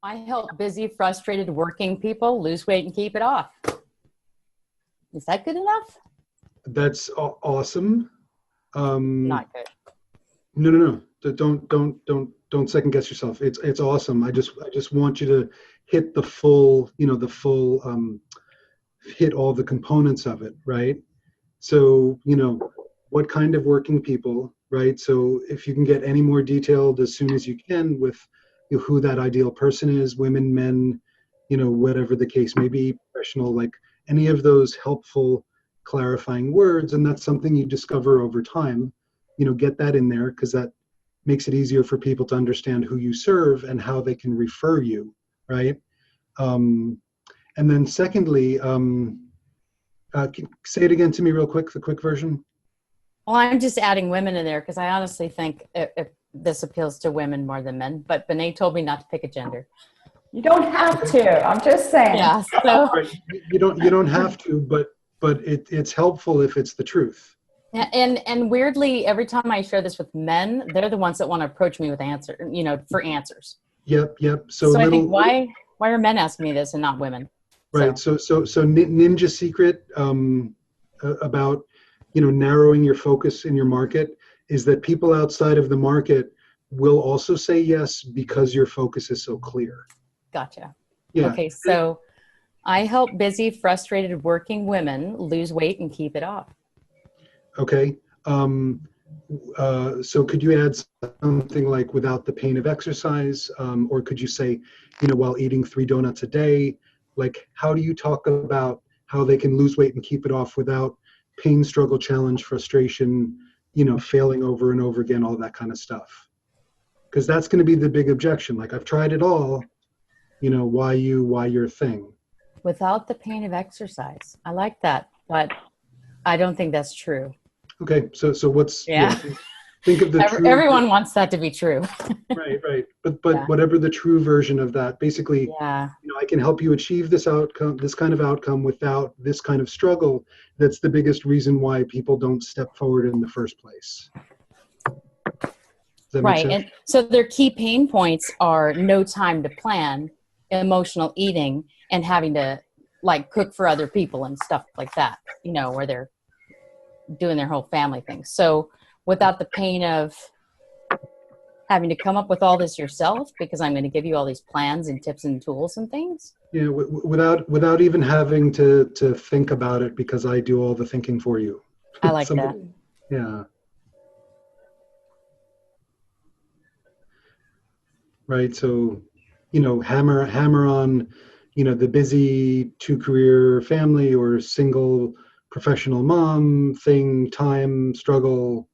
I help busy, frustrated working people lose weight and keep it off. Is that good enough? That's awesome. Not good. No. Don't second guess yourself. It's awesome. I just want you to hit the full, hit all the components of it, right? So, what kind of working people, right? So if you can get any more detailed as soon as you can with who that ideal person is, women, men, whatever the case may be, professional, like any of those helpful clarifying words, and that's something you discover over time, get that in there because that makes it easier for people to understand who you serve and how they can refer you, right? And then secondly, say it again to me real quick, the quick version. Well, I'm just adding women in there because I honestly think if this appeals to women more than men, but Benet told me not to pick a gender. You don't have to. I'm just saying. Yeah, so right. You don't have to, but it's helpful if it's the truth. and weirdly, every time I share this with men, they're the ones that want to approach me with for answers. Yep. So I think why are men asking me this and not women? Right. So ninja secret about narrowing your focus in your market is that people outside of the market will also say yes because your focus is so clear. Gotcha. Yeah. Okay, so I help busy, frustrated working women lose weight and keep it off. Okay. So could you add something like without the pain of exercise, or could you say, while eating 3 donuts a day? Like, how do you talk about how they can lose weight and keep it off without pain, struggle, challenge, frustration, failing over and over again, all that kind of stuff? Because that's going to be the big objection. Like, I've tried it all, why your thing? Without the pain of exercise. I like that, but I don't think that's true. Okay, so what's think of the true. Everyone wants that to be true. right. But whatever the true version of that, basically, I can help you achieve this outcome, this kind of outcome without this kind of struggle. That's the biggest reason why people don't step forward in the first place. Does that make sense? And so their key pain points are no time to plan, emotional eating, and having to like cook for other people and stuff like that, where they're doing their whole family thing. So without the pain of having to come up with all this yourself, because I'm going to give you all these plans and tips and tools and things. Yeah, without even having to think about it, because I do all the thinking for you. I like that. Yeah. Right. So, hammer on, the busy 2-career family or single professional mom thing, time, struggle,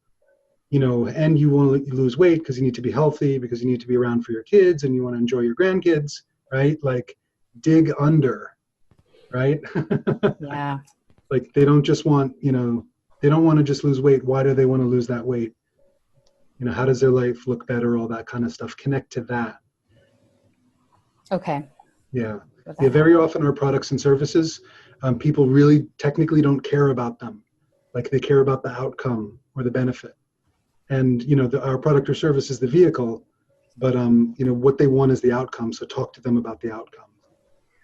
and you want to lose weight because you need to be healthy, because you need to be around for your kids and you want to enjoy your grandkids, right? Like, dig under, right? Yeah. Like, they don't just want, they don't want to just lose weight. Why do they want to lose that weight? How does their life look better? All that kind of stuff. Connect to that. Okay. Yeah. Very often our products and services, people really technically don't care about them. Like, they care about the outcome or the benefit. And, our product or service is the vehicle, but, what they want is the outcome. So talk to them about the outcome.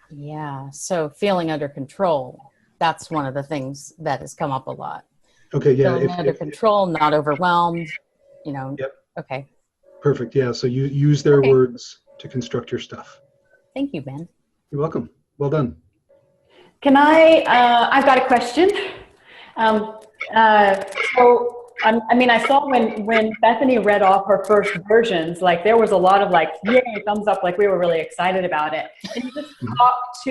Yeah. So feeling under control, that's one of the things that has come up a lot. Okay. Yeah. Feeling under control, not overwhelmed, Yep. Okay. Perfect. Yeah. So you use their words to construct your stuff. Thank you, Ben. You're welcome. Well done. Can I've got a question. I saw when Bethany read off her first versions, like there was a lot of like, yay, thumbs up, like we were really excited about it. And you just talked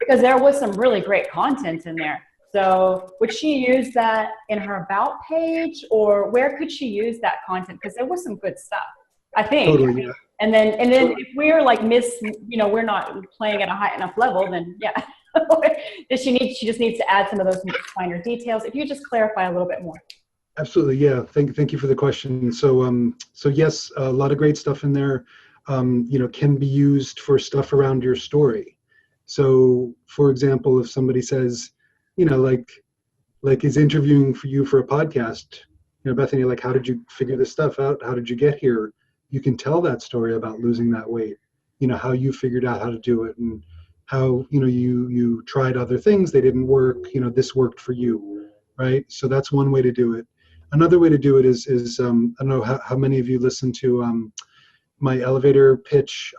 because there was some really great content in there. So would she use that in her about page, or where could she use that content? Because there was some good stuff, I think. Totally, yeah. And then if we're like we're not playing at a high enough level, then yeah. She just needs to add some of those finer details. If you just clarify a little bit more. Absolutely, yeah. Thank you for the question. So yes, a lot of great stuff in there. Can be used for stuff around your story. So, for example, if somebody says, like is interviewing for you for a podcast, Bethany, like, how did you figure this stuff out? How did you get here? You can tell that story about losing that weight. how you figured out how to do it, and how, you tried other things, they didn't work, this worked for you, right? So that's one way to do it. Another way to do it is I don't know how many of you listen to my elevator pitch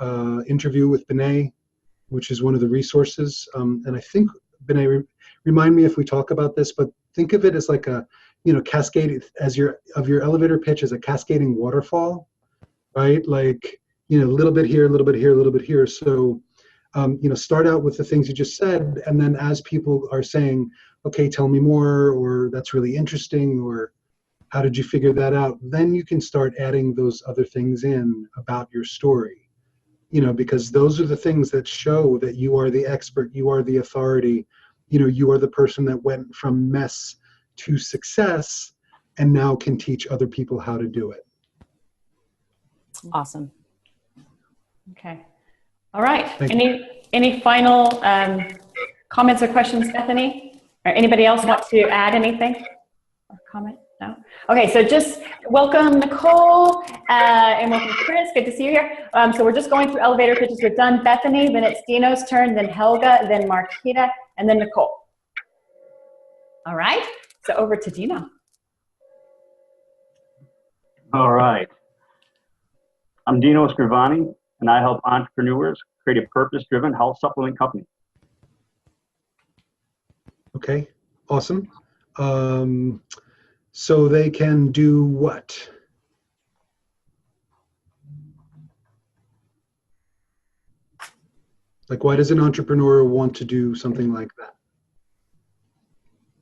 interview with Benet, which is one of the resources. And I think, Benet, remind me if we talk about this, but think of it as like a, cascade as your elevator pitch as a cascading waterfall, right? Like, a little bit here, a little bit here, a little bit here. So, start out with the things you just said, and then as people are saying, okay, tell me more, or that's really interesting, or how did you figure that out? Then you can start adding those other things in about your story, because those are the things that show that you are the expert, you are the authority, you are the person that went from mess to success and now can teach other people how to do it. Awesome. Okay. All right. Thank Any final comments or questions, Bethany? Or anybody else want to add anything or comment? No? Okay, so just welcome Nicole and welcome Chris. Good to see you here. So we're just going through elevator pitches. We've done Bethany, then it's Dino's turn, then Helga, then Marquita, and then Nicole. All right, so over to Dino. All right. I'm Dino Scrivani, and I help entrepreneurs create a purpose-driven health supplement company. Okay, awesome. So they can do what? Like, why does an entrepreneur want to do something like that?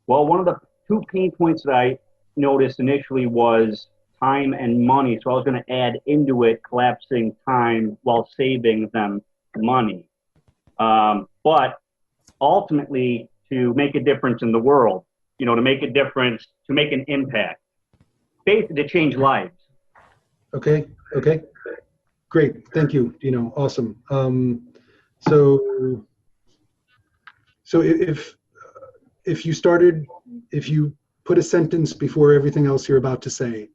Well, one of the two pain points that I noticed initially was time and money. So I was going to add into it collapsing time while saving them money. But ultimately, to make a difference in the world, to make a difference, to make an impact, basically to change lives. Okay, great, thank you, Dino, awesome. So if you put a sentence before everything else you're about to say,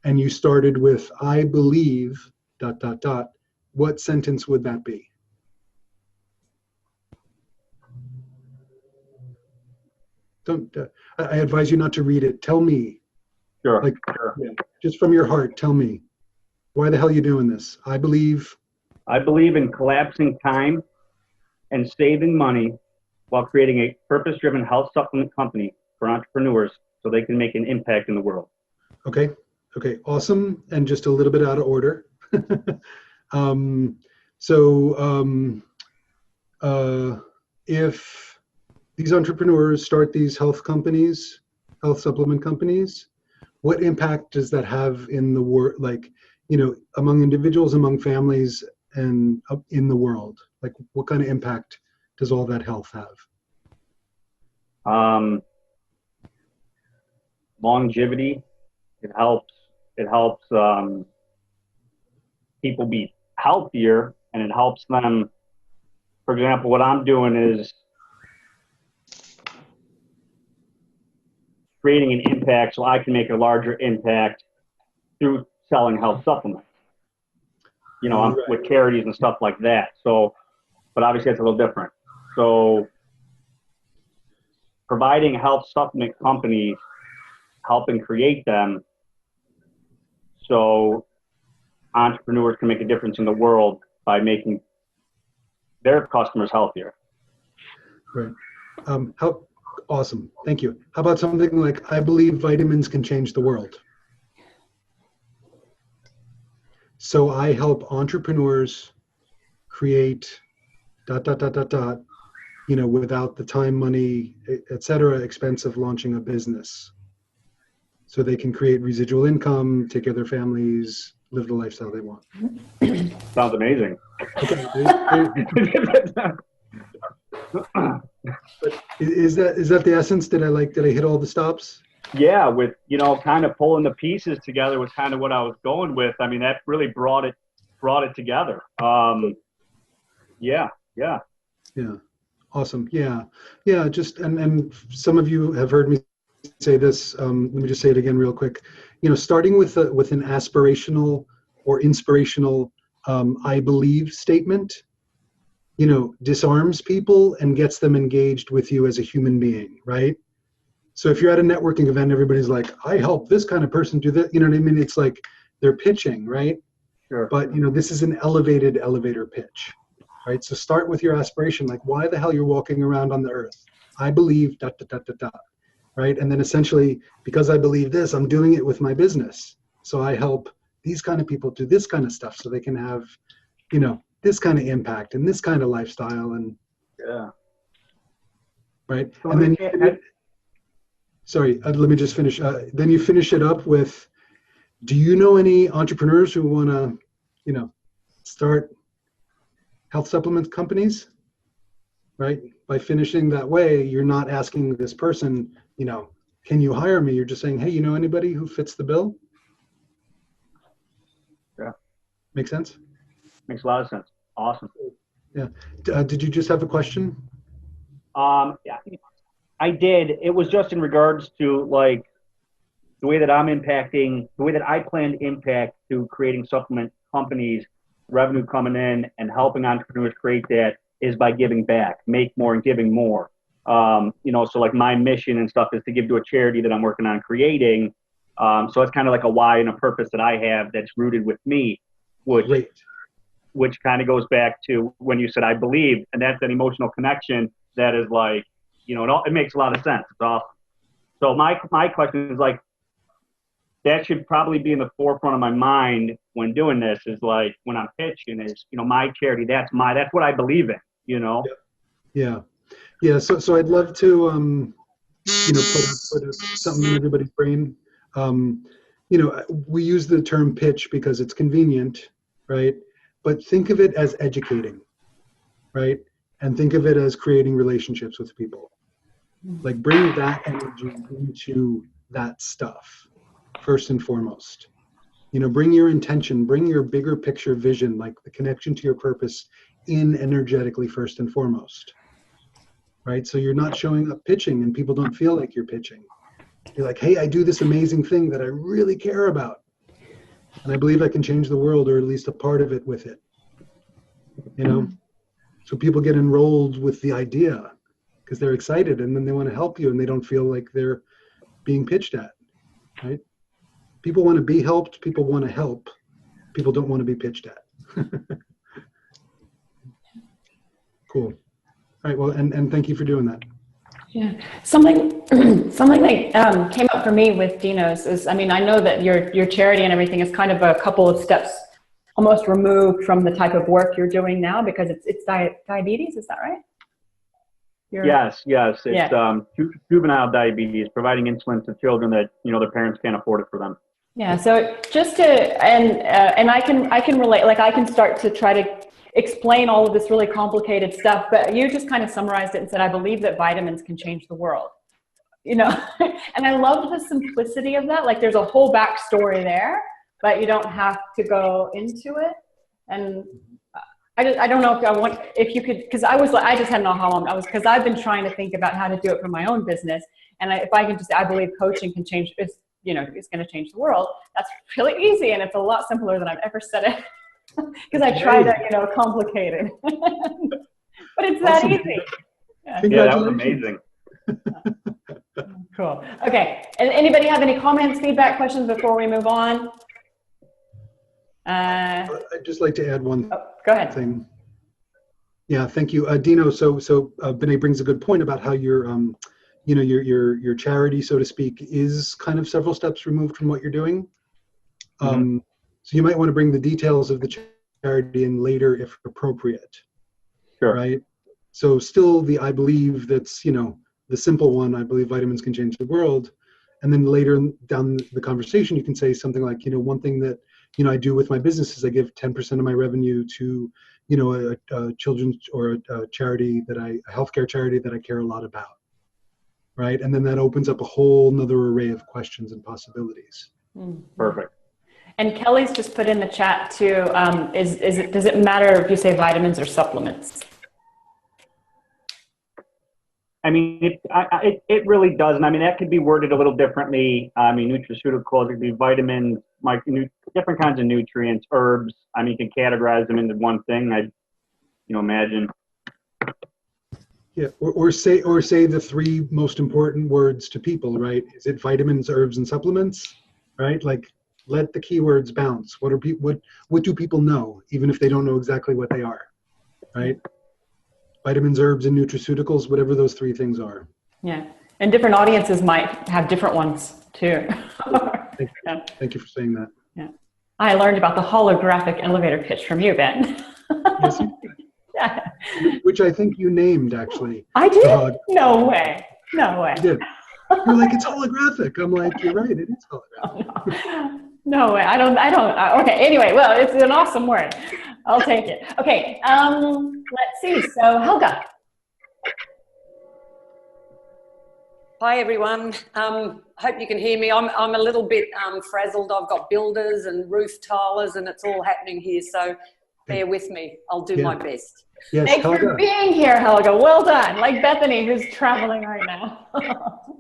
and you started with, I believe, ... what sentence would that be? Don't, I advise you not to read it. Tell me. Sure. Sure. Yeah, just from your heart, tell me. Why the hell are you doing this? I believe in collapsing time and saving money while creating a purpose-driven health supplement company for entrepreneurs so they can make an impact in the world. Okay, awesome. And just a little bit out of order. If these entrepreneurs start these health supplement companies, what impact does that have in the world, like, among individuals, among families, and in the world? Like, what kind of impact does all that health have? Longevity. It helps people be healthier, and it helps them. For example, what I'm doing is creating an impact so I can make a larger impact through selling health supplements. I'm with charities and stuff like that. So, but obviously it's a little different. So providing health supplement companies, helping create them so entrepreneurs can make a difference in the world by making their customers healthier. Right. How awesome. Thank you. How about something like, I believe vitamins can change the world. So I help entrepreneurs create ... without the time, money, etc., expense of launching a business. So they can create residual income, take care of their families, live the lifestyle they want. Sounds amazing. Okay. But is that the essence? Did I hit all the stops? Yeah, with kind of pulling the pieces together was kind of what I was going with. I mean, that really brought it together. Yeah. Awesome. Yeah. Just and some of you have heard me say this. Let me just say it again real quick. Starting with an aspirational or inspirational I believe statement, disarms people and gets them engaged with you as a human being, right? So if you're at a networking event, everybody's like, I help this kind of person do that. You know what I mean? It's like they're pitching, right? Sure. But, this is an elevator pitch, right? So start with your aspiration, like why the hell you're walking around on the earth. I believe, right? And then essentially, because I believe this, I'm doing it with my business. So I help these kind of people do this kind of stuff so they can have, this kind of impact and this kind of lifestyle and Yeah. right. So And then let me just finish. Then you finish it up with, do you know any entrepreneurs who want to, start health supplement companies? Right. By finishing that way, you're not asking this person, can you hire me? You're just saying, hey, anybody who fits the bill? Yeah. Make sense? Makes a lot of sense. Awesome. Yeah. Did you just have a question? Yeah, I did. It was just in regards to like the way that I plan to impact to creating supplement companies, revenue coming in and helping entrepreneurs create that is by giving back, make more and giving more. So like my mission and stuff is to give to a charity that I'm working on creating. So it's kind of like a why and a purpose that I have that's rooted with me, which kind of goes back to when you said I believe, and that's an emotional connection that is like, it makes a lot of sense. It's awesome. So my question is like, that should probably be in the forefront of my mind when doing this is like, when I'm pitching is, my charity, that's what I believe in, Yeah. Yeah. So I'd love to, put something in everybody's brain. We use the term pitch because it's convenient, right? But think of it as educating, right? And think of it as creating relationships with people. Like bring that energy into that stuff first and foremost. Bring your intention, bring your bigger picture vision, like the connection to your purpose in energetically first and foremost, right? So you're not showing up pitching and people don't feel like you're pitching. You're like, hey, I do this amazing thing that I really care about. And I believe I can change the world, or at least a part of it with it. So people get enrolled with the idea because they're excited and then they want to help you and they don't feel like they're being pitched at, right? People want to be helped. People want to help. People don't want to be pitched at. Cool. All right. Well, and thank you for doing that. Yeah, something that came up for me with Dino's is, I know that your charity and everything is kind of a couple of steps almost removed from the type of work you're doing now because it's diabetes, is that right? Yes. It's juvenile diabetes, providing insulin to children that their parents can't afford it for them. Yeah. So just to and I can relate. Like I can start to try to explain all of this really complicated stuff, but you just kind of summarized it and said, I believe that vitamins can change the world, and I loved the simplicity of that. Like there's a whole backstory there, but you don't have to go into it. And I don't know if you could, because I just had an aha moment. Because I've been trying to think about how to do it for my own business. And if I can just, I believe coaching can change, it's going to change the world. That's really easy. And it's a lot simpler than I've ever said it. Because I try to complicate it. But it's that easy. Yeah, that was amazing. Cool. Okay. And anybody have any comments, feedback, questions before we move on? I'd just like to add one go ahead. thing. Yeah, thank you, Dino. So Vinay brings a good point about how your charity, so to speak, is kind of several steps removed from what you're doing. So you might want to bring the details of the charity in later if appropriate. Sure. Right. So still I believe that's, the simple one, I believe vitamins can change the world. And then later down the conversation, you can say something like, one thing that, I do with my business is I give 10% of my revenue to, a children's or a charity a healthcare charity that I care a lot about. Right. And then that opens up a whole nother array of questions and possibilities. Perfect. And Kelly's just put in the chat too, does it matter if you say vitamins or supplements? It really doesn't. That could be worded a little differently. Nutraceuticals, it could be vitamins, different kinds of nutrients, herbs. I mean, you can categorize them into one thing. I, imagine. Yeah, or say the three most important words to people, right? Is it vitamins, herbs, and supplements, right? Like, let the keywords bounce. What do people know, even if they don't know exactly what they are, right? Vitamins, herbs, and nutraceuticals, whatever those three things are. Yeah. And different audiences might have different ones too. Thank you for saying that. Yeah. I learned about the holographic elevator pitch from you, Ben. Yes, Yeah. which I think you named, actually. I did? No way. No way. You did. You're like, it's holographic. I'm like, you're right, it is holographic. No way. I don't, okay. Anyway, well, it's an awesome word. I'll take it. Okay. Let's see. So Helga. Hi everyone. Hope you can hear me. I'm a little bit frazzled. I've got builders and roof tilers and it's all happening here. So bear with me. I'll do my best. Yes, Thanks Helga. for being here, Helga. Well done. Like Bethany, who's traveling right now.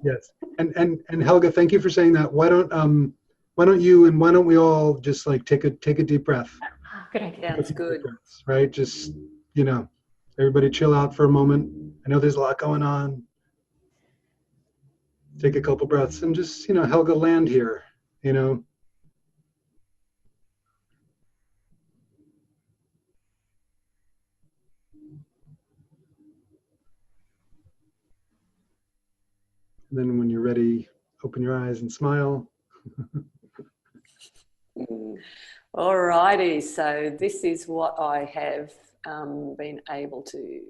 Yes, and Helga, thank you for saying that. Why don't you and why don't we all just like take a deep breath? Good idea. Sounds good. Right, just everybody chill out for a moment. I know there's a lot going on. Take a couple breaths and just Helga, land here. And then when you're ready, open your eyes and smile. All righty. So this is what I have been able to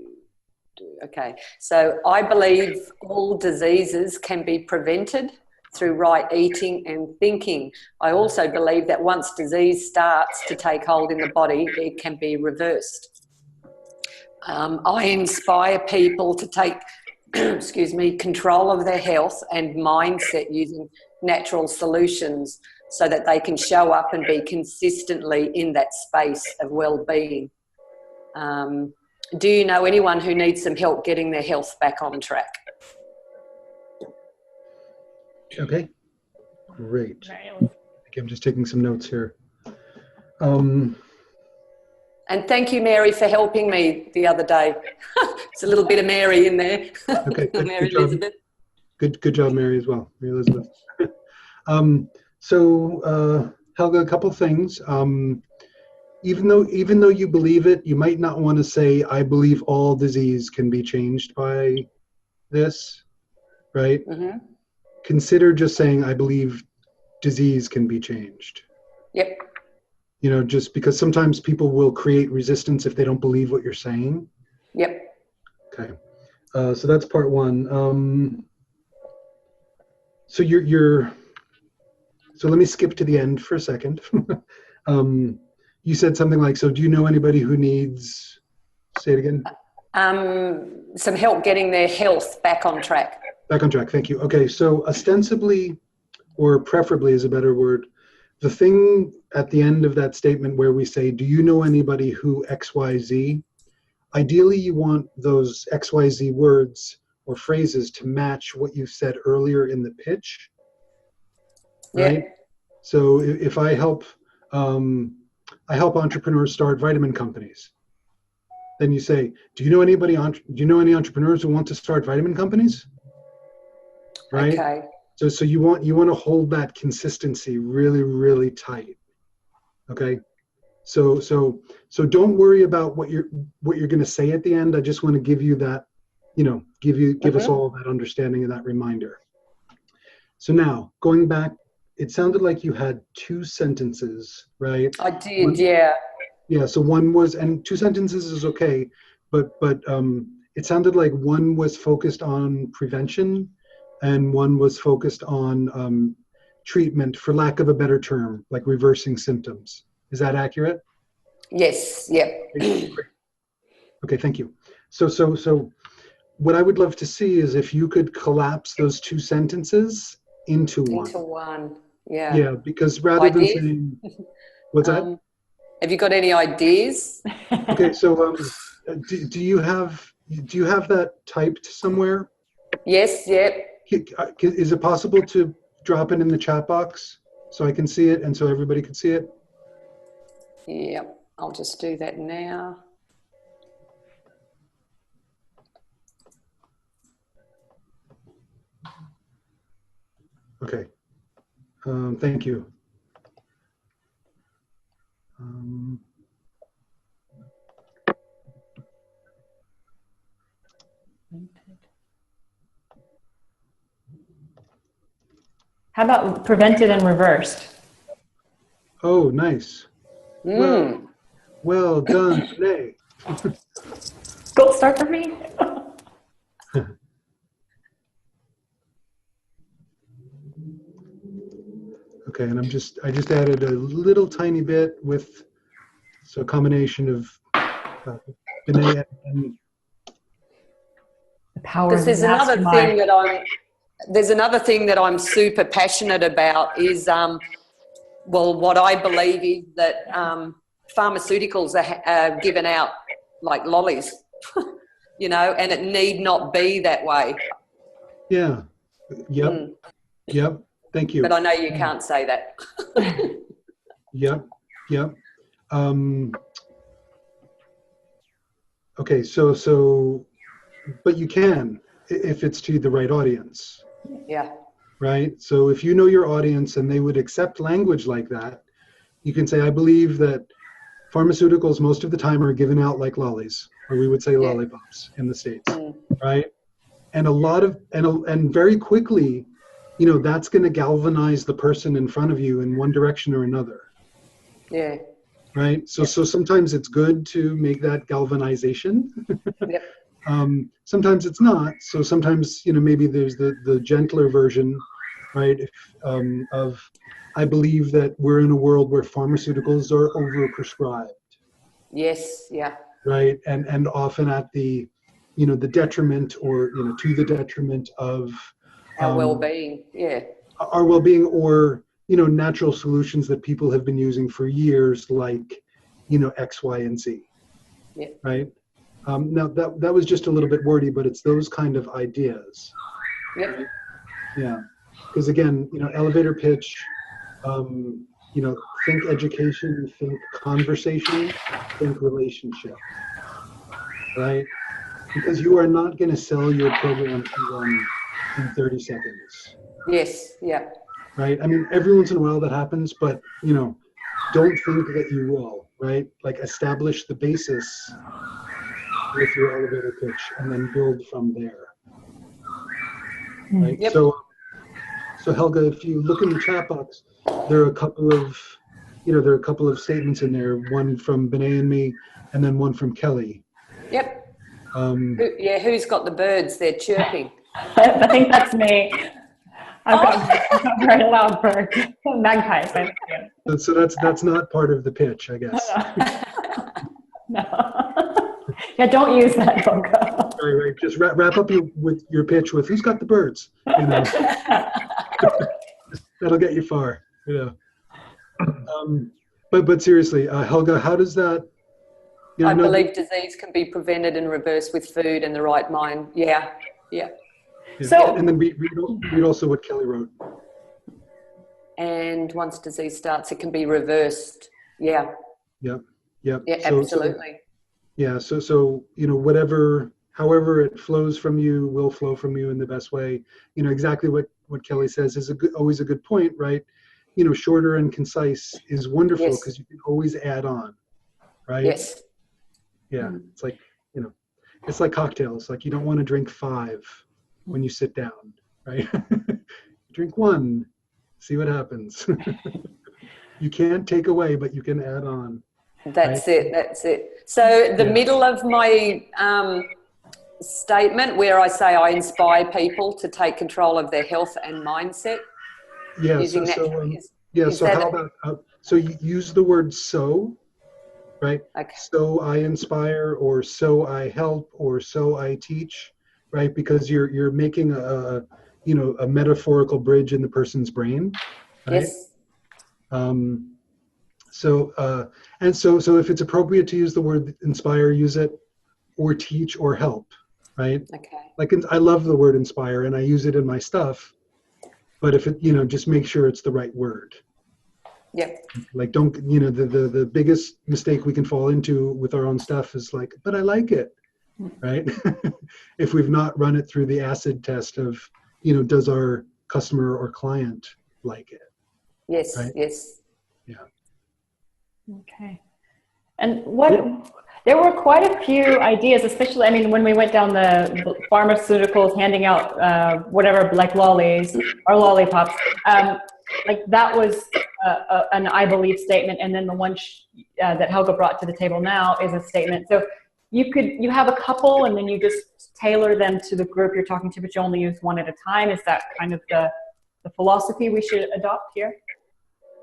do. Okay. So I believe all diseases can be prevented through right eating and thinking. I also believe that once disease starts to take hold in the body, it can be reversed. I inspire people to take control of their health and mindset using natural solutions so that they can show up and be consistently in that space of well-being. Do you know anyone who needs some help getting their health back on track? Okay, great. Okay, I'm just taking some notes here. And thank you, Mary, for helping me the other day. It's a little bit of Mary in there. Okay, good, Mary good Elizabeth. Good job, Mary, as well. Mary Elizabeth. Helga, a couple things. Even though you believe it, you might not want to say, I believe all disease can be changed by this, right? Mm-hmm. Consider just saying, I believe disease can be changed. Yep. Just because sometimes people will create resistance if they don't believe what you're saying. Yep. Okay. So that's part one. So so let me skip to the end for a second. You said something like, so do you know anybody who needs, say it again? Some help getting their health back on track. Back on track, thank you. Okay, so ostensibly, or preferably is a better word, the thing at the end of that statement where we say, do you know anybody who XYZ? Ideally, you want those XYZ words or phrases to match what you said earlier in the pitch, right? Yeah. So if I help entrepreneurs start vitamin companies, then you say, do you know any entrepreneurs who want to start vitamin companies? Right? Okay. So you want to hold that consistency really, really tight. Okay. So don't worry about what you're going to say at the end. I just want to give you that, give us all that understanding and that reminder. So now going back, it sounded like you had two sentences, right? I did, yeah. Yeah. So one was, and two sentences is okay, but it sounded like one was focused on prevention and one was focused on treatment, for lack of a better term, like reversing symptoms. Is that accurate? Yes, yep. Okay, thank you. So what I would love to see is if you could collapse those two sentences into one. Into one, yeah. Yeah, because rather than saying, what's that? Have you got any ideas? Okay, so do you have that typed somewhere? Yes, yep. Is it possible to drop it in the chat box? so I can see it and so everybody can see it? Yep, I'll just do that now. Okay. Thank you. How about prevented and reversed? Oh, nice. Well done today. Gold star for me. Okay, and I just added a little tiny bit with, so a combination of B'nai and The power Because of the there's another mastermind. thing that there's another thing that I'm super passionate about is, well, what I believe is that pharmaceuticals are given out like lollies, you know, and it need not be that way. yeah, yep, yep. Thank you. But I know you can't say that. Yep, yep. Okay, so, but you can if it's to the right audience, Yeah. right? So if you know your audience and they would accept language like that, you can say, I believe that pharmaceuticals most of the time are given out like lollies, or we would say lollipops in the States, right? And a lot of, and very quickly, you know, that's going to galvanize the person in front of you in one direction or another. Yeah. Right. So sometimes it's good to make that galvanization. Yep. Sometimes it's not. So sometimes, you know, maybe there's the gentler version, right? Of, I believe that we're in a world where pharmaceuticals are overprescribed. Yes. Yeah. Right. And often at the, you know, the detriment or, you know, to the detriment of Our well-being. Yeah. our well-being, or, you know, natural solutions that people have been using for years, like, you know, X, Y, and Z. Yeah. Right. Now that was just a little bit wordy, but it's those kind of ideas. Yep. Yeah. Because again, you know, elevator pitch, you know, think education, think conversation, think relationship. Right. Because you are not going to sell your program to them in 30 seconds. Yes. Yeah. Right? I mean, every once in a while that happens, but, you know, don't think that you will, right? Like, establish the basis with your elevator pitch and then build from there. Right? Yep. So Helga, if you look in the chat box, there are a couple of, you know, there are a couple of statements in there, one from B'nai and me, and then one from Kelly. Yep. Who's got the birds? They're chirping. I think that's me. I've got very loud birds. Magpies. I think. So that's not part of the pitch, I guess. No. Yeah, don't use that, Helga. Right. Just wrap up your pitch with who's got the birds. You know, that'll get you far. You know. But seriously, Helga, how does that? You know, I believe disease can be prevented and reversed with food and the right mind. Yeah. Yeah. So, and then read also what Kelly wrote. And once disease starts, it can be reversed. Yeah. Yep. Yeah, absolutely. So you know, however it flows from you will flow from you in the best way. You know, exactly what Kelly says is always a good point, right? You know, shorter and concise is wonderful because you can always add on, right? Yes. Yeah, it's like, you know, it's like cocktails. Like, you don't want to drink 5 when you sit down, right? Drink 1, see what happens. You can't take away, but you can add on. That's right? it. That's it. So the middle of my statement where I say I inspire people to take control of their health and mindset. Yeah. So How about so you use the word "so," right? Okay. So I inspire, or so I help, or so I teach, right? Because you're making a metaphorical bridge in the person's brain. Right? Yes. So if it's appropriate to use the word inspire, use it, or teach, or help, right? Okay. Like, I love the word inspire and I use it in my stuff, but if it, you know, just make sure it's the right word. Yep. Like, don't, you know, the biggest mistake we can fall into with our own stuff is like, but I like it, right? If we've not run it through the acid test of, you know, does our customer or client like it? Yes. Right? Yes. Yeah. Okay. And there were quite a few ideas, especially, I mean, when we went down the pharmaceuticals, handing out whatever, like lollies or lollipops, like that was an I believe statement. And then the one that Helga brought to the table now is a statement. So you have a couple and then you just tailor them to the group you're talking to, but you only use one at a time. Is that kind of the philosophy we should adopt here?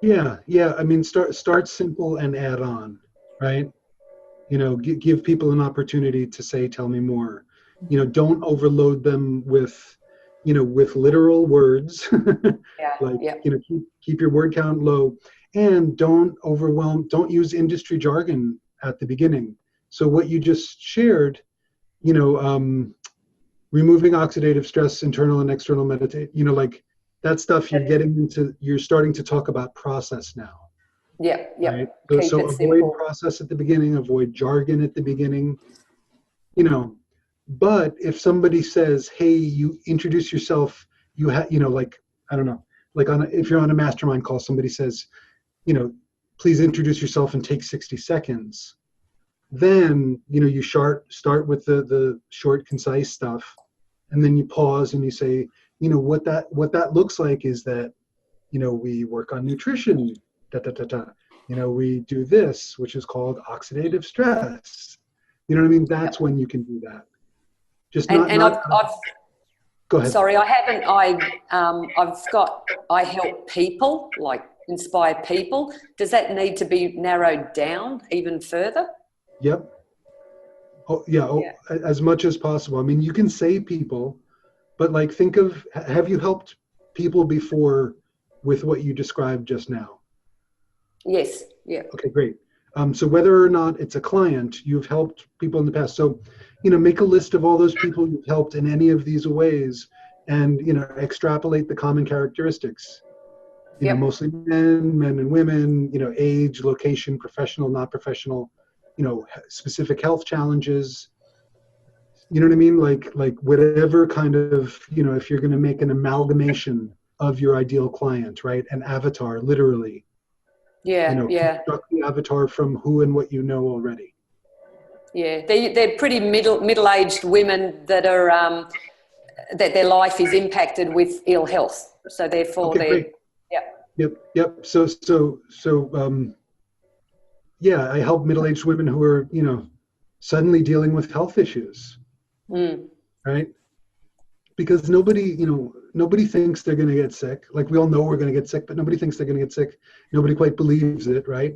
Yeah. I mean, start simple and add on, right? You know, give people an opportunity to say, tell me more. You know, don't overload them with, you know, with literal words. Like, you know, keep your word count low, and don't use industry jargon at the beginning. So what you just shared, you know, removing oxidative stress, internal and external meditate, you know, like that stuff you're starting to talk about process now. Yeah. Right? Keep So it avoid simple. process at the beginning, avoid jargon at the beginning, you know. But if somebody says, hey, you introduce yourself, you know, like, I don't know, like if you're on a mastermind call, somebody says, you know, please introduce yourself and take 60 seconds. Then, you know, you start with the short, concise stuff, and then you pause and you say, you know, what that looks like is that, you know, we work on nutrition, you know, we do this, which is called oxidative stress. You know what I mean? That's when you can do that. Just And I've go ahead. sorry, I haven't. I help people, like inspire people. Does that need to be narrowed down even further? Yep. Oh, yeah. Oh, as much as possible. I mean, you can say people, but like, think of, have you helped people before with what you described just now? Yes. Yeah. Okay, great. So whether or not it's a client, you've helped people in the past. So, you know, make a list of all those people you've helped in any of these ways, and, you know, extrapolate the common characteristics. You know, mostly men and women, you know, age, location, professional, not professional, you know, specific health challenges. You know what I mean? Like whatever kind of, you know, if you're going to make an amalgamation of your ideal client, right? An avatar, literally. Yeah, you know, construct the avatar from who and what you know already. Yeah, they're pretty middle-aged women that are that their life is impacted with ill health. So therefore, Great. Yep. So yeah, I help middle-aged women who are, you know, suddenly dealing with health issues, right? Because nobody thinks they're going to get sick. Like, we all know we're going to get sick, but nobody thinks they're going to get sick. Nobody quite believes it, right?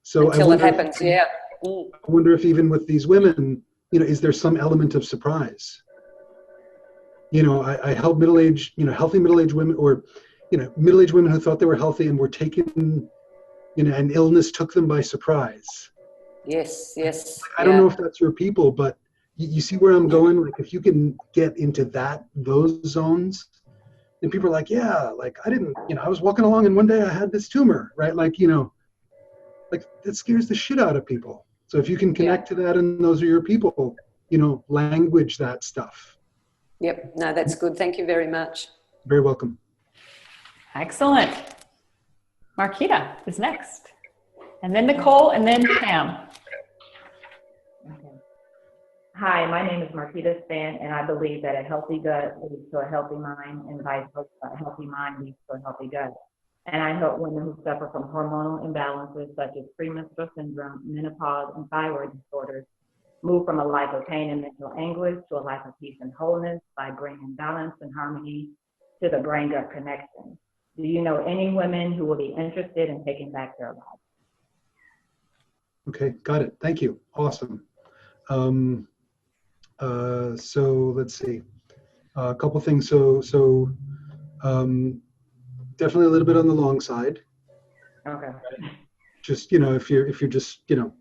So until it happens, I wonder if even with these women, you know, is there some element of surprise? You know, I help middle-aged, you know, healthy middle-aged women, or, you know, middle-aged women who thought they were healthy and were taken, you know, an illness took them by surprise. Yes. I don't know if that's your people, but you see where I'm going? Like, if you can get into those zones, then people are like, yeah, like, I didn't, you know, I was walking along and one day I had this tumor, right? Like, you know, like, that scares the shit out of people. So if you can connect to that, and those are your people, you know, language that stuff. Yep. No, that's good. Thank you very much. Very welcome. Excellent. Marquita is next. And then Nicole, and then Pam. Okay. Hi, my name is Marquita Span, and I believe that a healthy gut leads to a healthy mind, and vice versa. A healthy mind leads to a healthy gut. And I help women who suffer from hormonal imbalances such as premenstrual syndrome, menopause, and thyroid disorders move from a life of pain and mental anguish to a life of peace and wholeness by bringing balance and harmony to the brain-gut connection. Do you know any women who will be interested in taking back their lives? Okay, got it. Thank you. Awesome. So let's see. A couple things. So definitely a little bit on the long side. Okay. Just, you know, if you're just, you know,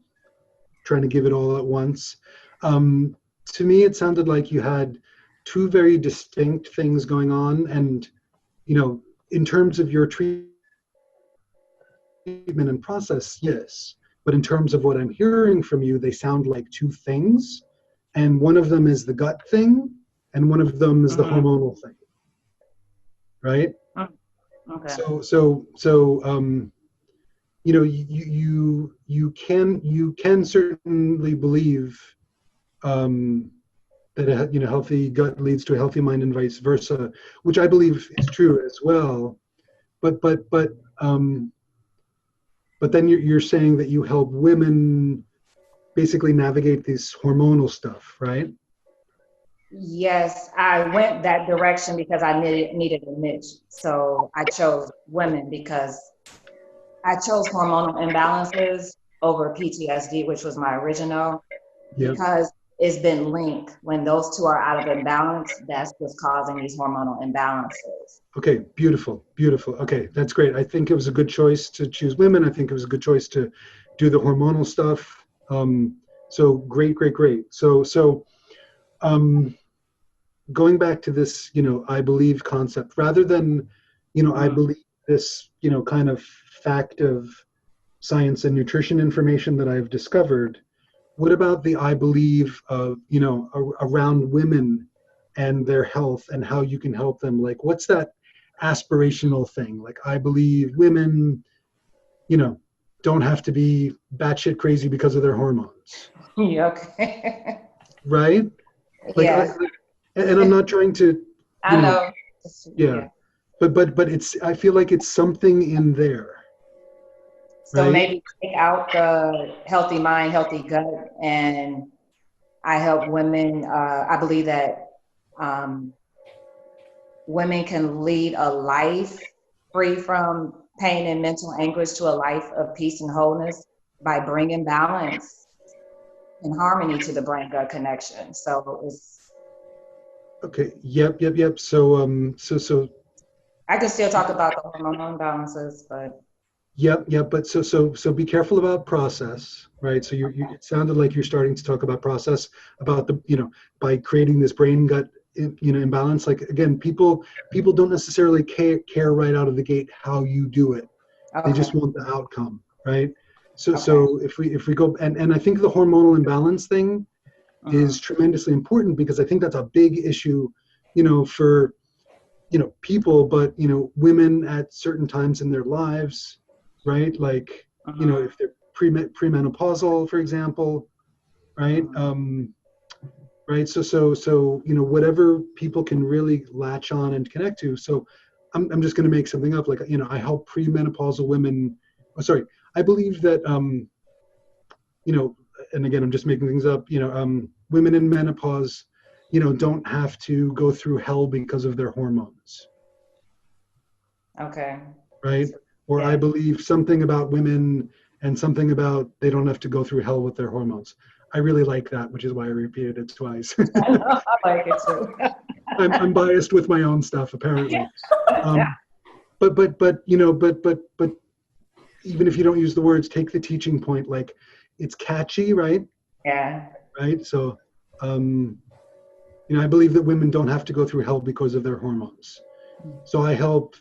trying to give it all at once. To me, it sounded like you had two very distinct things going on, and, you know, in terms of your treatment, treatment and process, yes. But in terms of what I'm hearing from you, they sound like two things. And one of them is the gut thing, and one of them is the hormonal thing. Right? Okay. So you know, you can certainly believe that a healthy gut leads to a healthy mind and vice versa, which I believe is true as well. But then you're saying that you help women basically navigate this hormonal stuff, right? Yes, I went that direction because I needed a niche. So I chose women because I chose hormonal imbalances over PTSD, which was my original, because it's been linked. When those two are out of imbalance, that's what's causing these hormonal imbalances. Okay, beautiful, beautiful. Okay, that's great. I think it was a good choice to choose women. I think it was a good choice to do the hormonal stuff. So great. So going back to this, I believe concept, rather than, I believe this, kind of fact of science and nutrition information that I've discovered. What about the I believe of, around women and their health and how you can help them? Like, what's that aspirational thing? Like, I believe women, don't have to be batshit crazy because of their hormones. Yeah, okay. Right? Like, Yeah. and I'm not trying to, I know. Yeah. But I feel like it's something in there. So right? maybe take out the healthy mind, healthy gut, and I help women. I believe that women can lead a life free from pain and mental anguish to a life of peace and wholeness by bringing balance and harmony to the brain-gut connection. So it's Okay. Yep. So so I can still talk about the hormonal imbalances, but Yep. But so be careful about process, right? So it sounded like you're starting to talk about process, about the, by creating this brain gut, imbalance. Like, again, people don't necessarily care right out of the gate how you do it. okay. They just want the outcome, right? So if we go, and I think the hormonal imbalance thing is tremendously important, because I think that's a big issue, for, people, but, women at certain times in their lives, right? Like, if they're premenopausal, for example, right? Right. So, whatever people can really latch on and connect to. So I'm just going to make something up. Like, I help premenopausal women. Oh, sorry. I believe that, and again, I'm just making things up, women in menopause, don't have to go through hell because of their hormones. Okay. Right. Or Yeah. I believe something about women and something about they don't have to go through hell with their hormones. I really like that, which is why I repeated it twice. I know, I like it too. I'm biased with my own stuff, apparently. But even if you don't use the words, take the teaching point. Like, it's catchy, right? Yeah. Right. So, I believe that women don't have to go through hell because of their hormones. So I help,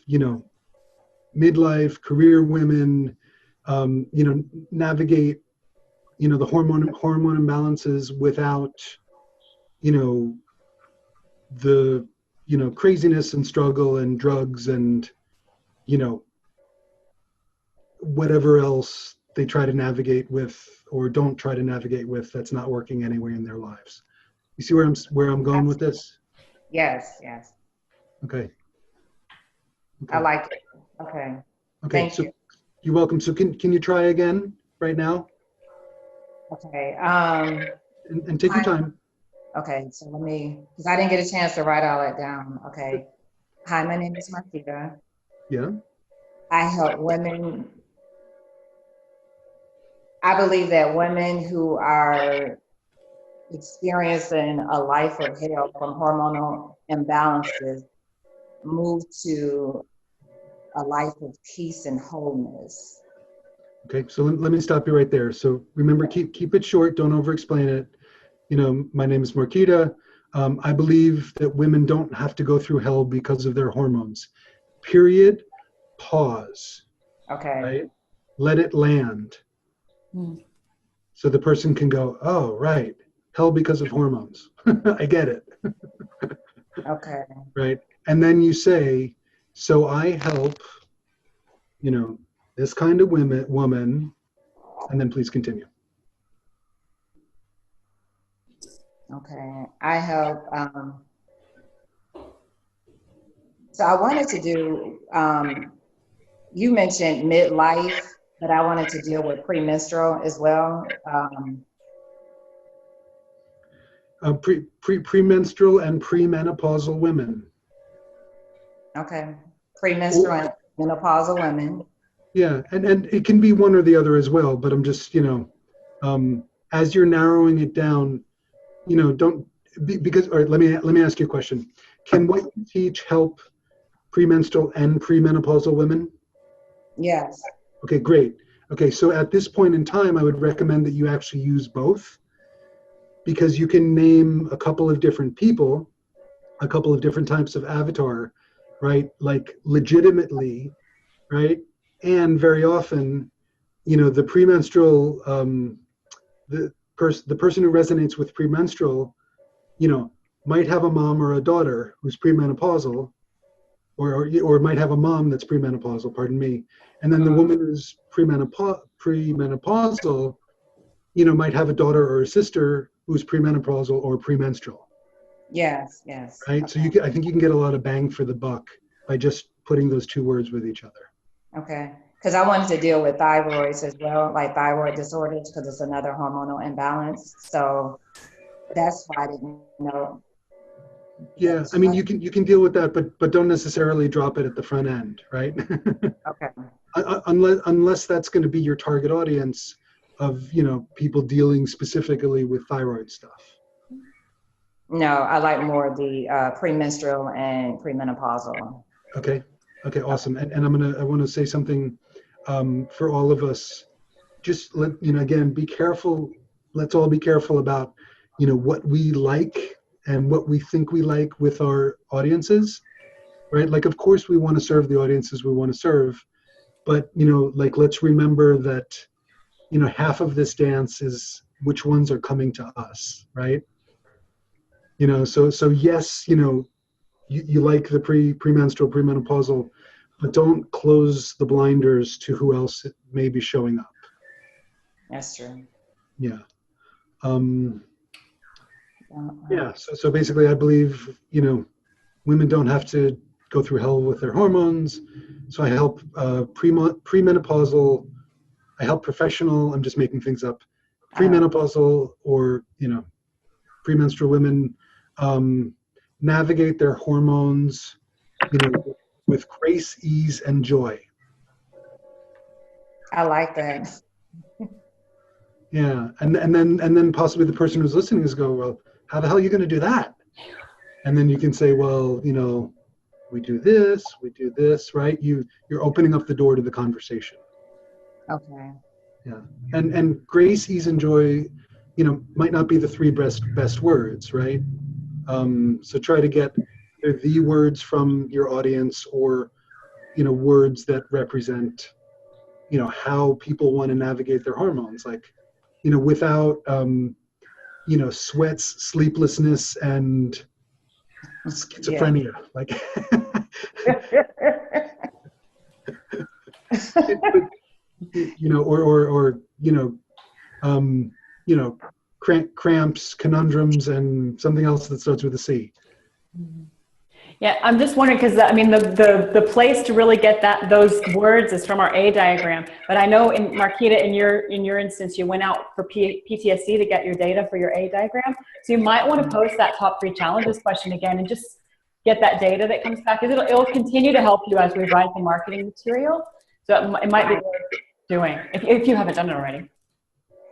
midlife, career women, navigate, the hormone imbalances without, the, craziness and struggle and drugs and, whatever else they try to navigate with or don't try to navigate with that's not working anyway in their lives. You see where I'm going with this? Yes. Okay. I like it. Okay. Okay. Thank you. You're welcome. So can you try again right now? Okay. And take your time. Okay. So let me, because I didn't get a chance to write all that down. Okay. Hi, my name is Marquita. Yeah. I help women. I believe that women who are experiencing a life of hell from hormonal imbalances move to a life of peace and wholeness. Okay. So let me stop you right there. So remember, keep it short. Don't over explain it. My name is Marquita. I believe that women don't have to go through hell because of their hormones. Period. Pause. Okay. Right. let it land. Hmm. So the person can go, oh, right, hell because of hormones. I get it. Okay. Right. And then you say, so I help, you know, this kind of woman, and then please continue. Okay. I help. So I wanted to do, you mentioned midlife, but I wanted to deal with premenstrual as well. Premenstrual and premenopausal women. Okay. Premenstrual and menopausal women. Yeah, and it can be one or the other as well, but I'm just, you know, as you're narrowing it down, you know, because, all right, let me ask you a question. Can what you teach help premenstrual and premenopausal women? Yes. Okay, great. Okay, so at this point in time, I would recommend that you actually use both, because you can name a couple of different people, a couple of different types of avatar, right? Like legitimately, right? And very often, you know, the premenstrual, the person who resonates with premenstrual, you know, might have a mom or a daughter who's premenopausal, or might have a mom that's premenopausal, pardon me. And then the woman who's premenopausal, you know, might have a daughter or a sister who's premenopausal or premenstrual. Yes, yes. Right. Okay. So I think you can get a lot of bang for the buck by just putting those two words with each other. Okay. Because I wanted to deal with thyroids as well, like thyroid disorders, because it's another hormonal imbalance. So that's why I didn't know. Yeah, I mean, you can deal with that, but don't necessarily drop it at the front end, right? Okay. Unless that's going to be your target audience of, you know, people dealing specifically with thyroid stuff. No, I like more the premenstrual and premenopausal. Okay. Okay. Awesome. And I want to say something for all of us. Just again, be careful. Let's all be careful about, you know, what we like and what we think we like with our audiences, right? Like, of course, we want to serve the audiences we want to serve, but, you know, like, let's remember that, you know, half of this dance is which ones are coming to us, right? You know, so yes, you know, you like the premenstrual, premenopausal, but don't close the blinders to who else may be showing up. That's true. Yeah. Yeah. So basically, I believe, you know, women don't have to go through hell with their hormones. So I help premenopausal. I help professional. I'm just making things up. Premenopausal or, you know, premenstrual women navigate their hormones, you know, with grace, ease, and joy. I like that. Yeah, and then possibly the person who's listening is go, well, how the hell are you going to do that? And then you can say, well, you know, we do this, right? You're opening up the door to the conversation. Okay. Yeah, and grace, ease, and joy, you know, might not be the three best words, right? So try to get the words from your audience, or, you know, words that represent, you know, how people want to navigate their hormones, like, you know, without, you know, sweats, sleeplessness, and schizophrenia. Yeah. Like, you know, or you know, cramps, conundrums, and something else that starts with a C. Yeah, I'm just wondering, because I mean, the place to really get those words is from our A diagram. But I know, in Marquita, in your instance, you went out for PTSD to get your data for your A diagram. So you might want to post that top 3 challenges question again and just get that data that comes back, because it'll continue to help you as we write the marketing material. So it might be worth doing if you haven't done it already.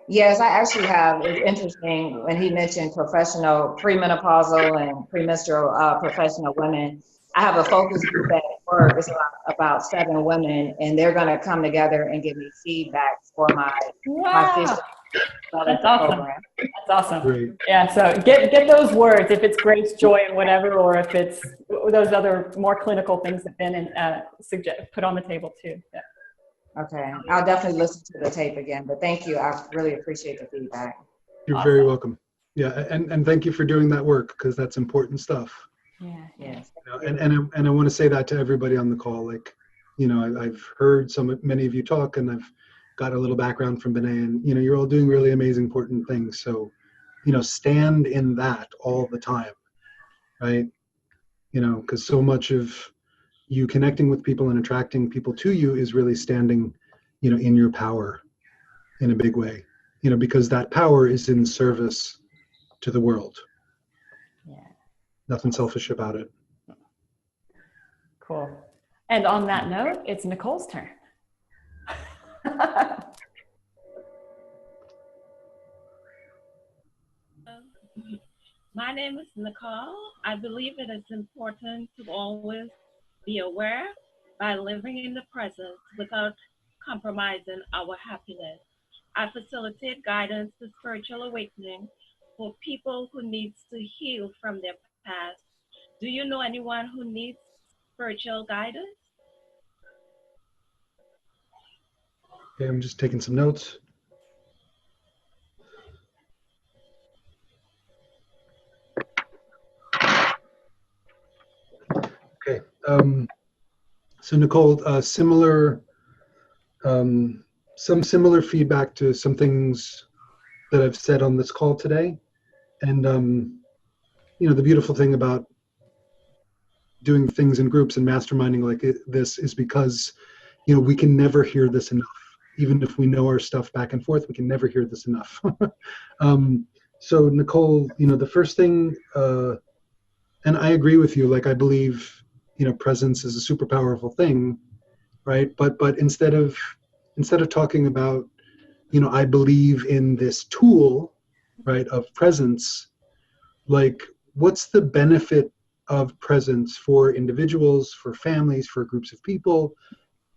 Yes, I actually have. It's interesting when he mentioned professional, premenopausal and premenstrual professional women. I have a focus group at work. It's about 7 women, and they're going to come together and give me feedback for my Wow. That's awesome. program. That's awesome. Great. Yeah, so get those words, if it's grace, joy, and whatever, or if it's those other more clinical things that Ben put on the table too. Yeah. Okay, I'll definitely listen to the tape again, but thank you. I really appreciate the feedback. You're Awesome. very welcome. Yeah, and thank you for doing that work, because that's important stuff. Yeah. Yes. You know, and I want to say that to everybody on the call. Like, you know, I've heard many of you talk, and I've got a little background from Benet, and you know, you're all doing really amazing, important things. So, you know, stand in that all the time, right? You know, because so much of you connecting with people and attracting people to you is really standing, you know, in your power in a big way. You know, because that power is in service to the world. Yeah. Nothing selfish about it. Cool. And on that note, it's Nicole's turn. My name is Nicole. I believe it is important to always be aware by living in the present without compromising our happiness. I facilitate guidance to spiritual awakening for people who needs to heal from their past. Do you know anyone who needs spiritual guidance? Okay, I'm just taking some notes. Okay. So Nicole, some similar feedback to some things that I've said on this call today. And, you know, the beautiful thing about doing things in groups and masterminding like this is because, you know, we can never hear this enough. Even if we know our stuff back and forth, we can never hear this enough. So Nicole, you know, the first thing, and I agree with you, like I believe, you know, presence is a super powerful thing, right? But instead of talking about, you know, I believe in this tool, right, of presence, like what's the benefit of presence for individuals, for families, for groups of people,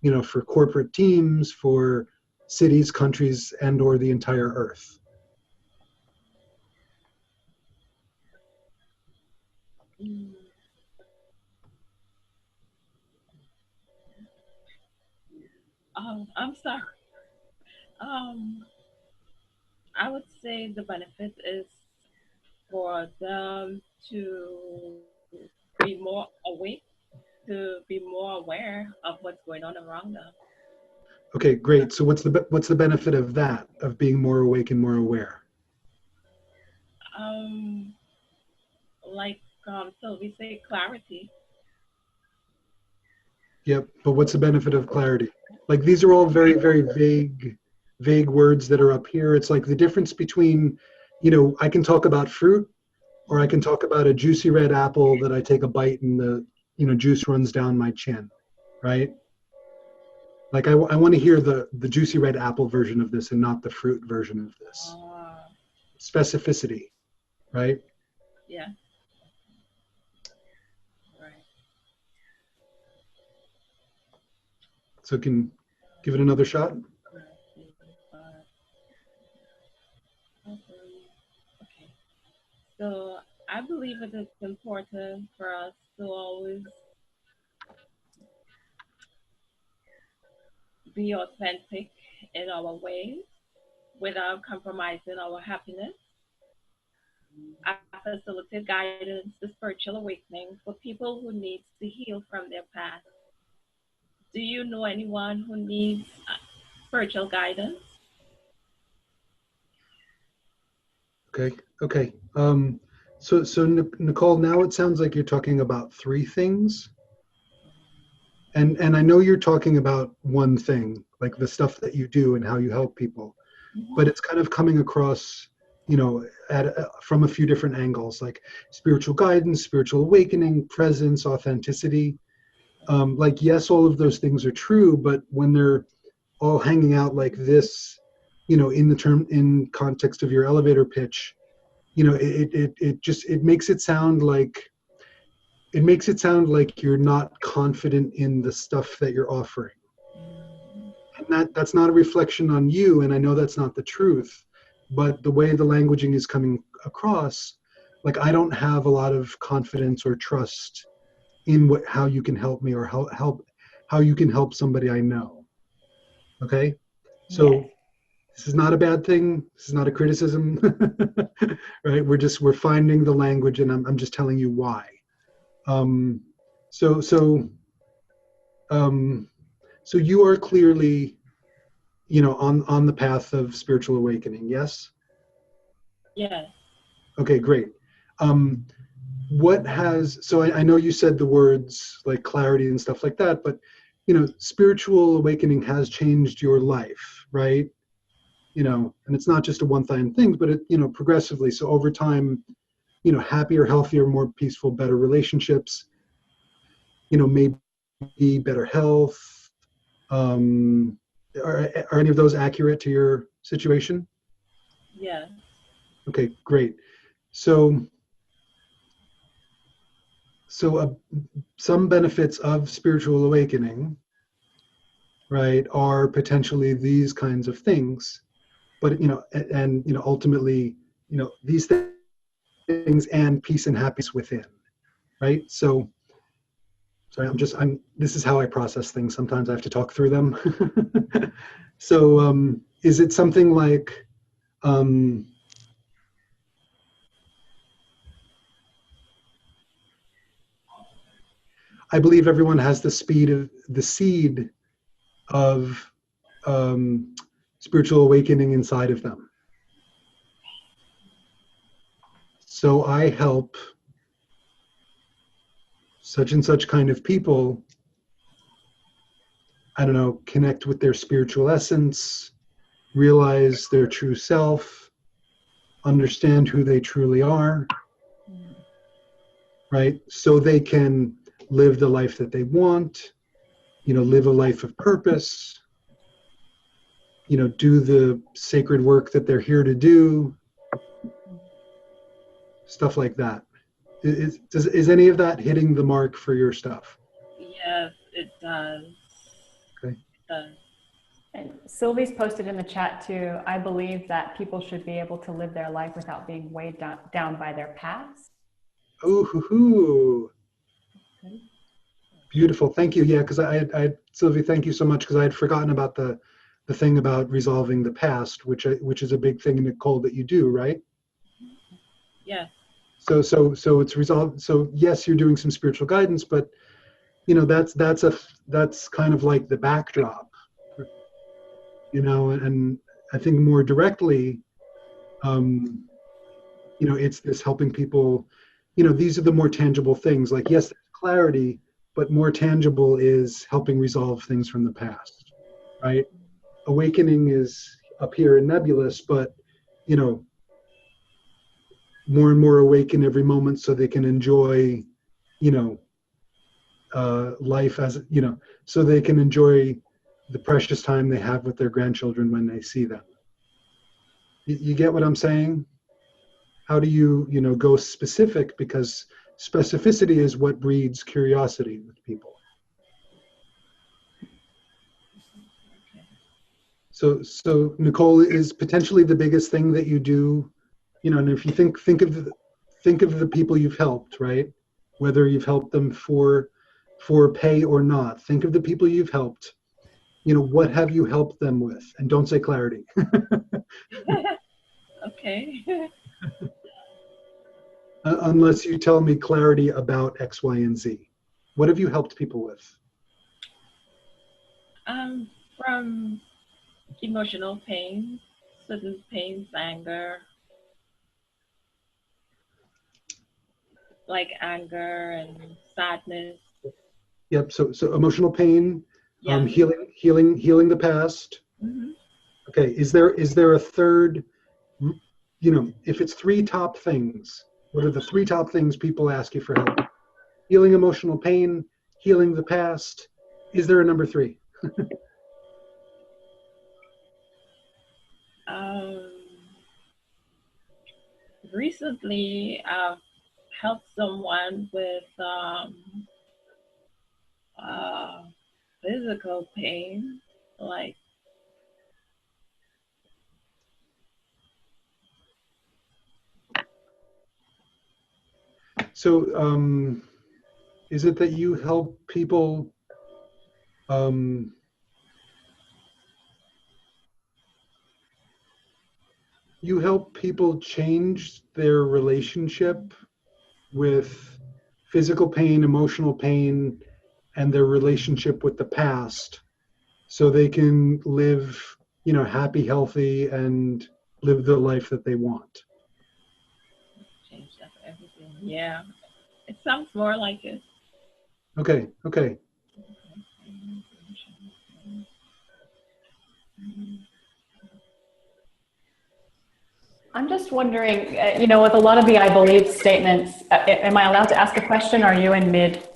you know, for corporate teams, for cities, countries, and or the entire earth? I'm sorry. I would say the benefit is for them to be more awake, to be more aware of what's going on around them. Okay, great. So what's the benefit of that, of being more awake and more aware? Like Sylvie say, clarity. Yep, but what's the benefit of clarity? Like these are all very, very vague words that are up here. It's like the difference between, you know, I can talk about fruit, or I can talk about a juicy red apple that I take a bite and the, you know, juice runs down my chin, right? Like I want to hear the juicy red apple version of this and not the fruit version of this. Specificity, right? Yeah. Right. So can give it another shot. Okay. So I believe it is important for us to always be authentic in our ways without compromising our happiness. I facilitate guidance to spiritual awakening for people who need to heal from their past. Do you know anyone who needs spiritual guidance? Okay. So Nicole, now it sounds like you're talking about three things. And I know you're talking about one thing, like the stuff that you do and how you help people, but it's kind of coming across, you know, from a few different angles, like spiritual guidance, spiritual awakening, presence, authenticity. Like, yes, all of those things are true, but when they're all hanging out like this, you know, in context of your elevator pitch, you know, it makes it sound like you're not confident in the stuff that you're offering. And that's not a reflection on you, and I know that's not the truth, but the way the languaging is coming across, like I don't have a lot of confidence or trust in how you can help me, or how you can help somebody I know. Okay? So Yes. this is not a bad thing. This is not a criticism, right? We're finding the language, and I'm just telling you why. Um, so so um, so you are clearly, on the path of spiritual awakening. Yes. Yes. Okay, great. Um, so I know you said the words like clarity and stuff like that, but spiritual awakening has changed your life, right? And it's not just a one-time thing, but it, progressively. So over time, happier, healthier, more peaceful, better relationships, maybe better health. Um, are any of those accurate to your situation? Yes. Okay, great. So, some benefits of spiritual awakening, right, are potentially these kinds of things, but and ultimately, these things and peace and happiness within, right? So, sorry, this is how I process things. Sometimes I have to talk through them. So, is it something like, um, I believe everyone has the seed of spiritual awakening inside of them. So I help such and such kind of people, I don't know, connect with their spiritual essence, realize their true self, understand who they truly are, right? So they can live the life that they want, live a life of purpose, do the sacred work that they're here to do, stuff like that. Is any of that hitting the mark for your stuff? Yes, it does. Okay. It does. And Sylvie's posted in the chat too. I believe that people should be able to live their life without being weighed down by their past. Ooh, hoo, hoo. Beautiful. Thank you. Yeah, because Sylvie, thank you so much, because I had forgotten about the thing about resolving the past, which is a big thing, Nicole, that you do, right? Yes. So it's resolved. So yes, you're doing some spiritual guidance, but that's kind of like the backdrop, and I think more directly, it's this helping people, these are the more tangible things, like, yes, there's clarity, but more tangible is helping resolve things from the past, right? Awakening is up here and nebulous, but more and more awaken every moment so they can enjoy, life as, so they can enjoy the precious time they have with their grandchildren when they see them. You get what I'm saying? How do you, go specific? Because specificity is what breeds curiosity with people. So Nicole, is potentially the biggest thing that you do, and if you think of the people you've helped, right? Whether you've helped them for pay or not, think of the people you've helped. What have you helped them with? And don't say clarity. Okay. Unless you tell me clarity about X, Y, and Z. What have you helped people with? From emotional pain, sudden pains, anger, like anger and sadness. Yep. So emotional pain, Yeah. healing the past. Mm-hmm. Okay. Is there a third? If it's three top things, what are the three top things people ask you for help? Healing emotional pain, healing the past. Is there a number three? Recently, I've helped someone with physical pain, like So, is it that you help people you help people change their relationship with physical pain, emotional pain, and their relationship with the past, so they can live, happy, healthy, and live the life that they want. Change up everything. Yeah. It sounds more like it. Okay. I'm just wondering, with a lot of the I believe statements, am I allowed to ask a question? Or are you in mid?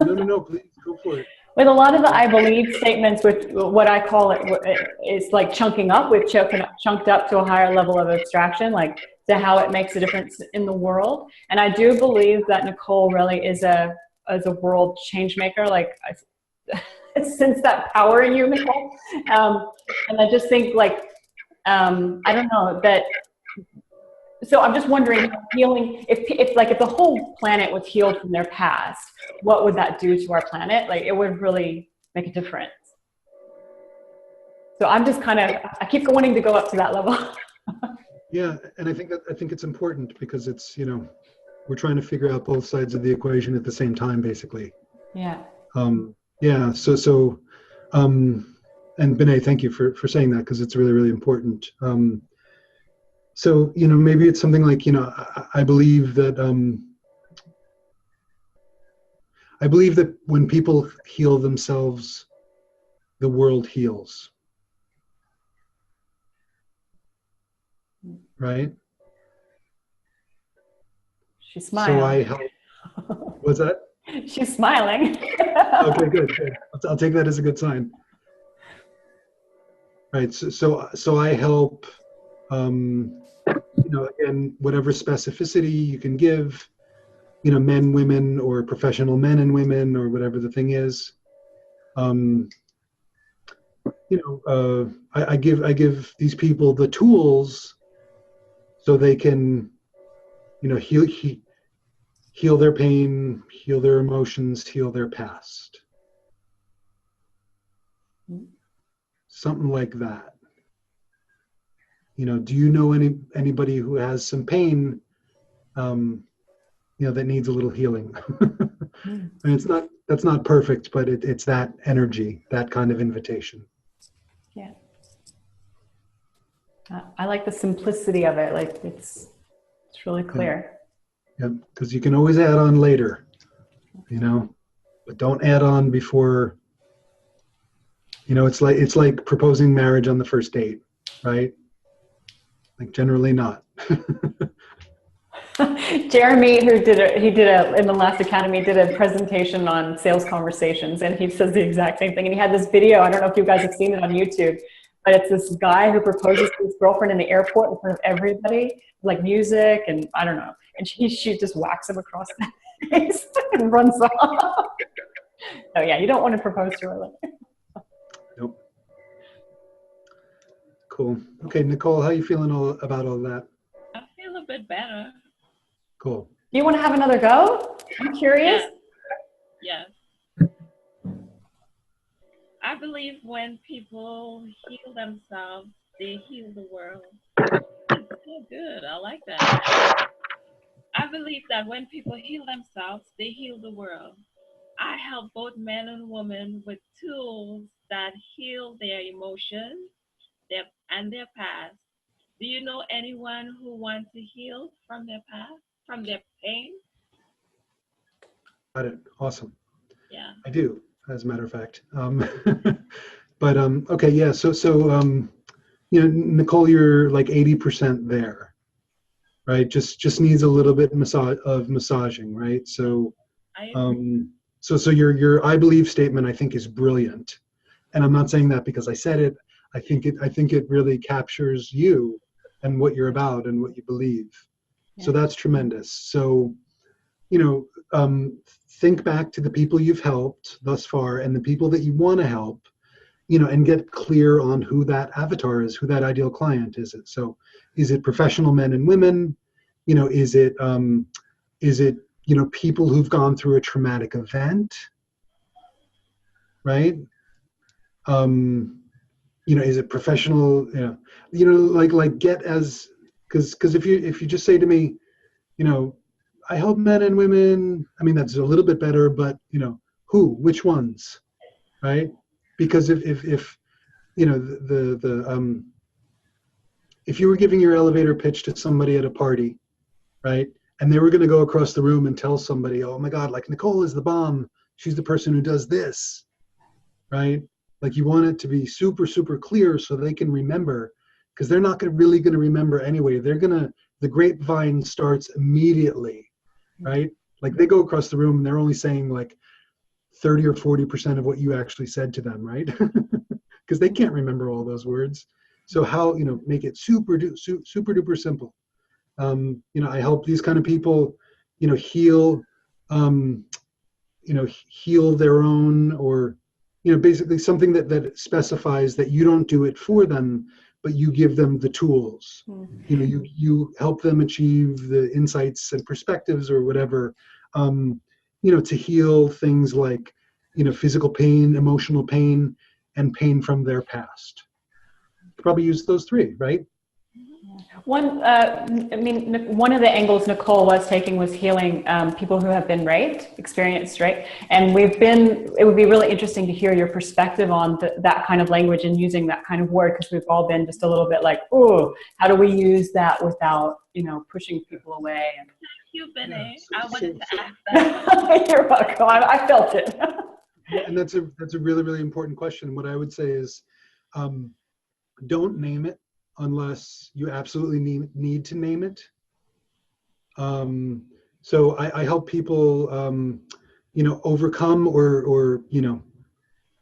No, please go for it. With a lot of the I believe statements, with what I call it's like chunking up. We've chunked up to a higher level of abstraction, like to how it makes a difference in the world. And I do believe that Nicole really is a world change maker. Like I sense that power in you, Nicole. And I just think I don't know that. So I'm just wondering, healing, if the whole planet was healed from their past, what would that do to our planet? Like, it would really make a difference. So I'm just I keep wanting to go up to that level. Yeah, and I think it's important because it's, we're trying to figure out both sides of the equation at the same time, basically. Yeah. Yeah. So, and Benet, thank you for saying that, because it's really, really important. So, maybe it's something like, I believe that when people heal themselves, the world heals. Right? She's smiling. So what's that? She's smiling. Okay, good. I'll take that as a good sign. Right. So I help, again, whatever specificity you can give, men, women, or professional men and women, or whatever the thing is. I give these people the tools so they can, heal their pain, heal their emotions, heal their past. Something like that. Do you know anybody who has some pain, that needs a little healing? And that's not perfect, but it's that energy, that kind of invitation. Yeah. I like the simplicity of it. Like it's really clear. Yeah, because you can always add on later, but don't add on before. It's like proposing marriage on the first date, right? Like, generally not. Jeremy, who in the last academy, did a presentation on sales conversations, and he says the exact same thing. And he had this video, I don't know if you guys have seen it on YouTube, but it's this guy who proposes to his girlfriend in the airport in front of everybody, like music, and I don't know. And she just whacks him across the face and runs off. Oh yeah, you don't want to propose to her like that. Nope. Cool. Okay, Nicole, how are you feeling about all that? I feel a bit better. Cool. Do you want to have another go? I'm curious. Yes. I believe when people heal themselves, they heal the world. It's so good. I like that. I believe that when people heal themselves, they heal the world. I help both men and women with tools that heal their emotions and their past. Do you know anyone who wants to heal from their past, from their pain? Got it. Awesome. Yeah. I do, as a matter of fact. But okay, yeah. So Nicole, you're like 80% there, right? Just needs a little bit of massaging, right? So so your I believe statement, I think, is brilliant, and I'm not saying that because I said it. I think it really captures you and what you're about and what you believe. Yeah. So that's tremendous. So, think back to the people you've helped thus far and the people that you want to help, and get clear on who that avatar is, who that ideal client is. So is it professional men and women? Is it people who've gone through a traumatic event, right? is it professional? Like get as, because if you just say to me, I help men and women, I mean, that's a little bit better, but who, which ones, right? Because if if you were giving your elevator pitch to somebody at a party, right, and they were going to go across the room and tell somebody, oh my God, like Nicole is the bomb, she's the person who does this, right? Like you want it to be super, super clear so they can remember, because they're not really going to remember anyway. The grapevine starts immediately, right? Like they go across the room and they're only saying like 30 or 40% of what you actually said to them, right? Because they can't remember all those words. So how, make it super duper simple. I help these kind of people, heal, heal their own, or, basically something that specifies that you don't do it for them, but you give them the tools. You help them achieve the insights and perspectives or whatever, to heal things like, physical pain, emotional pain, and pain from their past. Probably use those three, right? One of the angles Nicole was taking was healing people who have been experienced rape. And it would be really interesting to hear your perspective on that kind of language and using that kind of word, because we've all been just a little bit like, oh, how do we use that without, pushing people away? Thank you, Benny. I wanted to ask that. You're welcome. I felt it. And that's a really, really important question. What I would say is, don't name it unless you absolutely need to name it. So I help people, overcome or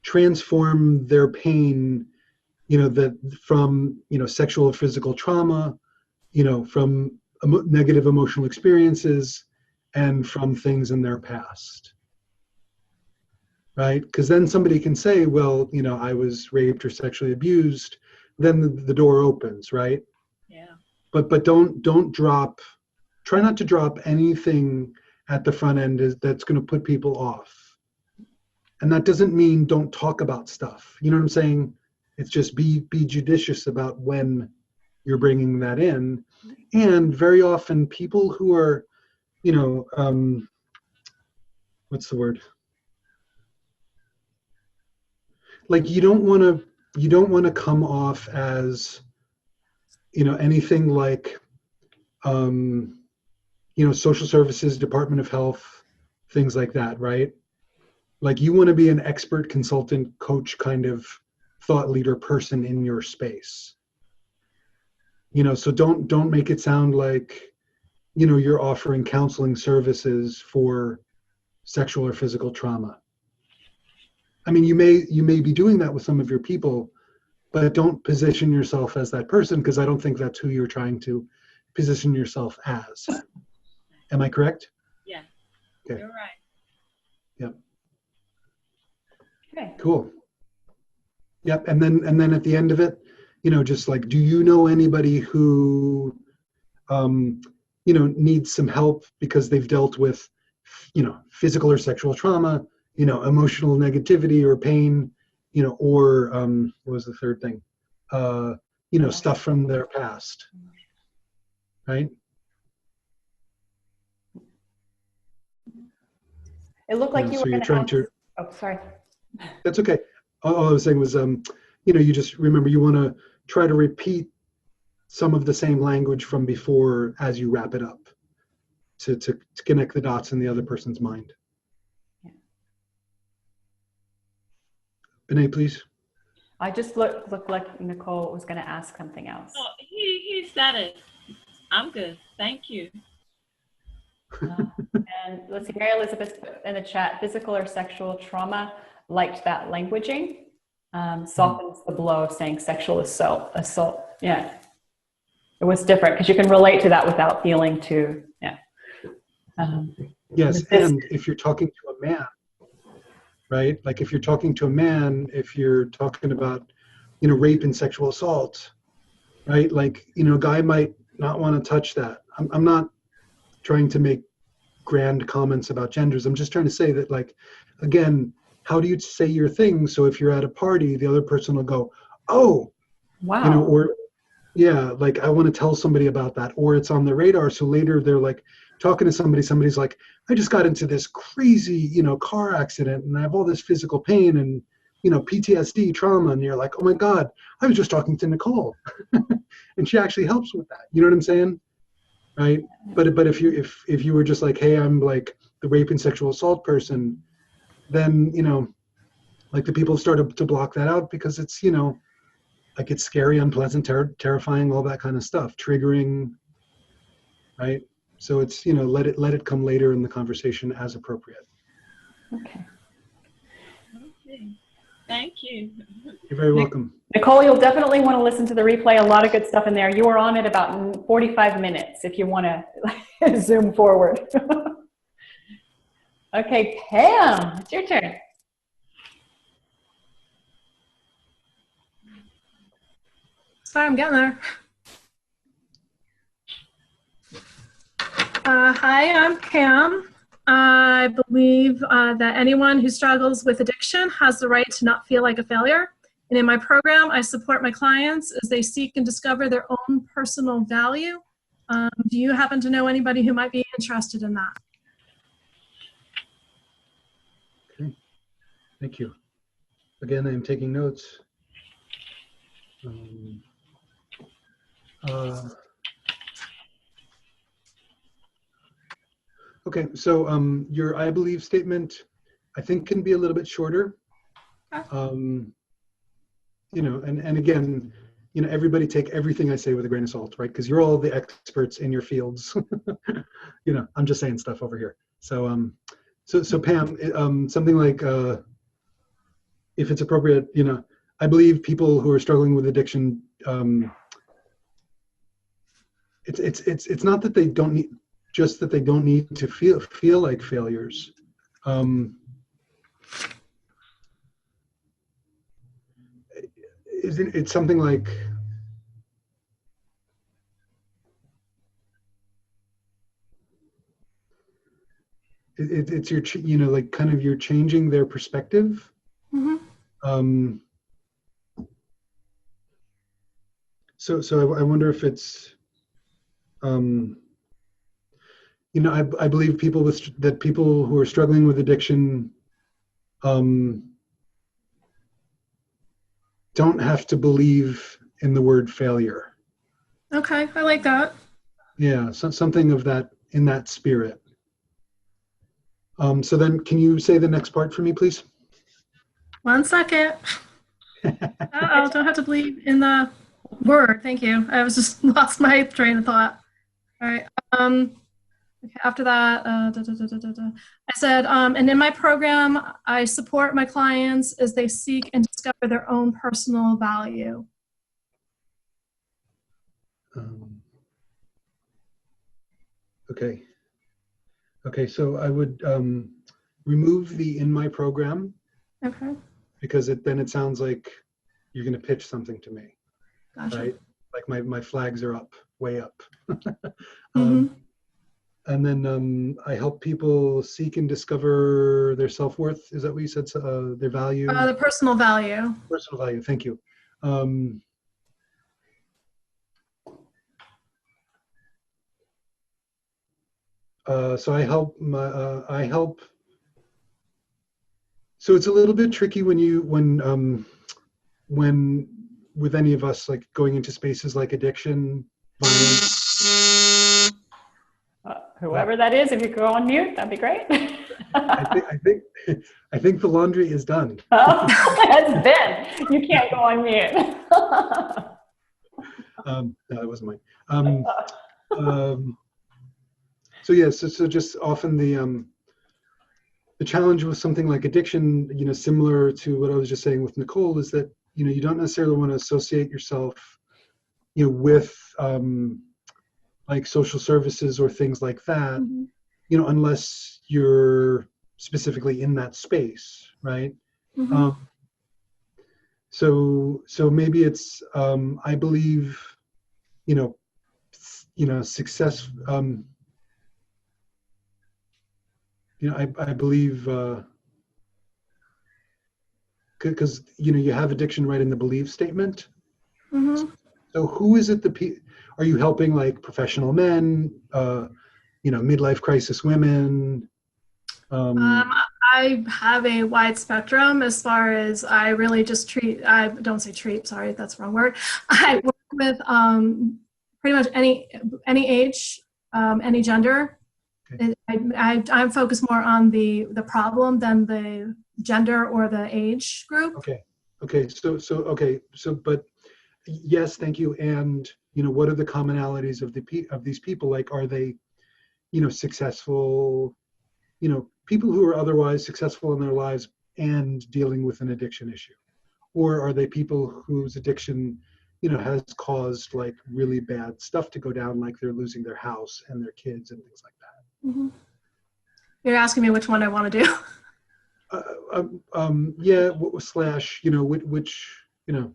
transform their pain, from, sexual or physical trauma, from negative emotional experiences, and from things in their past. Right? Because then somebody can say, well, I was raped or sexually abused. Then the door opens, right? Yeah. But try not to drop anything at the front end that's going to put people off. And that doesn't mean don't talk about stuff. You know what I'm saying? It's just be judicious about when you're bringing that in. And very often people who are, what's the word? Like you don't want to come off as, anything like, social services, Department of Health, things like that, right? Like you want to be an expert consultant, coach kind of thought leader person in your space. So don't make it sound like, you're offering counseling services for sexual or physical trauma. I mean, you may be doing that with some of your people, but don't position yourself as that person, because I don't think that's who you're trying to position yourself as. Am I correct? Yeah. Okay. You're right. Yep. Okay. Cool. Yep. And then at the end of it, just like, do you know anybody who, needs some help because they've dealt with, physical or sexual trauma, emotional negativity or pain, or what was the third thing? Stuff from their past, right? It looked like you So were you're trying to. Oh, sorry. That's okay. All I was saying was, you just remember you want to try to repeat some of the same language from before as you wrap it up to connect the dots in the other person's mind. Yeah. Benay, please. I just looked like Nicole was going to ask something else. Oh, he said it. I'm good. Thank you. And let's see, Mary Elizabeth put in the chat, physical or sexual trauma, liked that languaging. Softens the blow, saying sexual assault. Yeah. It was different because you can relate to that without feeling too, yeah. Yes, and if you're talking to a man, right? Like if you're talking to a man, if you're talking about, rape and sexual assault, right? Like, a guy might not want to touch that. I'm not trying to make grand comments about genders. I'm just trying to say that, like, again, how do you say your thing? So if you're at a party, the other person will go, oh, Wow. you know, or yeah, like I want to tell somebody about that, or it's on the radar. So later they're like talking to somebody, somebody's like, I just got into this crazy, you know, car accident and I have all this physical pain and, you know, PTSD trauma. And you're like, oh my God, I was just talking to Nicole and she actually helps with that. You know what I'm saying? Right. But if you were just like, hey, I'm like the rape and sexual assault person, then, you know, like the people started to block that out because it's, you know, like it's scary, unpleasant, terrifying, all that kind of stuff, triggering, right? So it's, you know, let it come later in the conversation as appropriate. Okay. Okay. Thank you. You're very welcome. Nicole, you'll definitely want to listen to the replay. A lot of good stuff in there. You were on it about 45 minutes if you want to zoom forward. Okay, Pam, it's your turn. Sorry, I'm getting there. Hi, I'm Pam. I believe that anyone who struggles with addiction has the right to not feel like a failure. And in my program, I support my clients as they seek and discover their own personal value. Do you happen to know anybody who might be interested in that? Okay, thank you. Again, I'm taking notes. Okay, so your I believe statement, I think, can be a little bit shorter. You know, and again, you know, everybody take everything I say with a grain of salt, right? Because you're all the experts in your fields. You know, I'm just saying stuff over here. So, so Pam, something like, if it's appropriate, you know, I believe people who are struggling with addiction, it's not that they don't need, just that they don't need to feel like failures. Isn't it something like, it's your, you know, like kind of you're changing their perspective. Mm-hmm. So I wonder if it's, you know, I believe people who are struggling with addiction, don't have to believe in the word failure. Okay, I like that. Yeah, something of that, in that spirit. So then can you say the next part for me, please? 1 second. Uh-oh, don't have to believe in the word. Thank you. I was just lost my train of thought. All right. Okay, after that, I said, and in my program, I support my clients as they seek and discover their own personal value. Okay. Okay, so I would remove the in my program. Okay. Because then it sounds like you're going to pitch something to me. Gotcha. Right? Like my flags are up, way up. Mm-hmm. And then I help people seek and discover their self-worth. Is that what you said? Their value? The personal value. Personal value, thank you. So I help so it's a little bit tricky when with any of us, like going into spaces like addiction, violence. Whoever that is, if you could go on mute, that'd be great. I think the laundry is done. Oh, that's Ben. You can't go on mute. No, that wasn't mine. So yes, so just often the challenge with something like addiction, you know, similar to what I was just saying with Nicole, is that, you know, you don't necessarily want to associate yourself, you know, with like social services or things like that, Mm-hmm. you know, unless you're specifically in that space, right? Mm-hmm. So maybe it's I believe, you know, success. You know, I believe because you have addiction right in the belief statement. Mm-hmm. So who is it are you helping, like professional men, midlife crisis women? I have a wide spectrum as far as I really just I don't say treat, sorry, that's the wrong word. I work with pretty much any age, any gender. Okay. I'm focused more on the problem than the gender or the age group. So but yes, thank you. And what are the commonalities of these people? Like, are they successful, people who are otherwise successful in their lives and dealing with an addiction issue? Or are they people whose addiction has caused like really bad stuff to go down, like they're losing their house and their kids and things like that? Mm-hmm. You're asking me which one I want to do. Yeah, slash, which, where's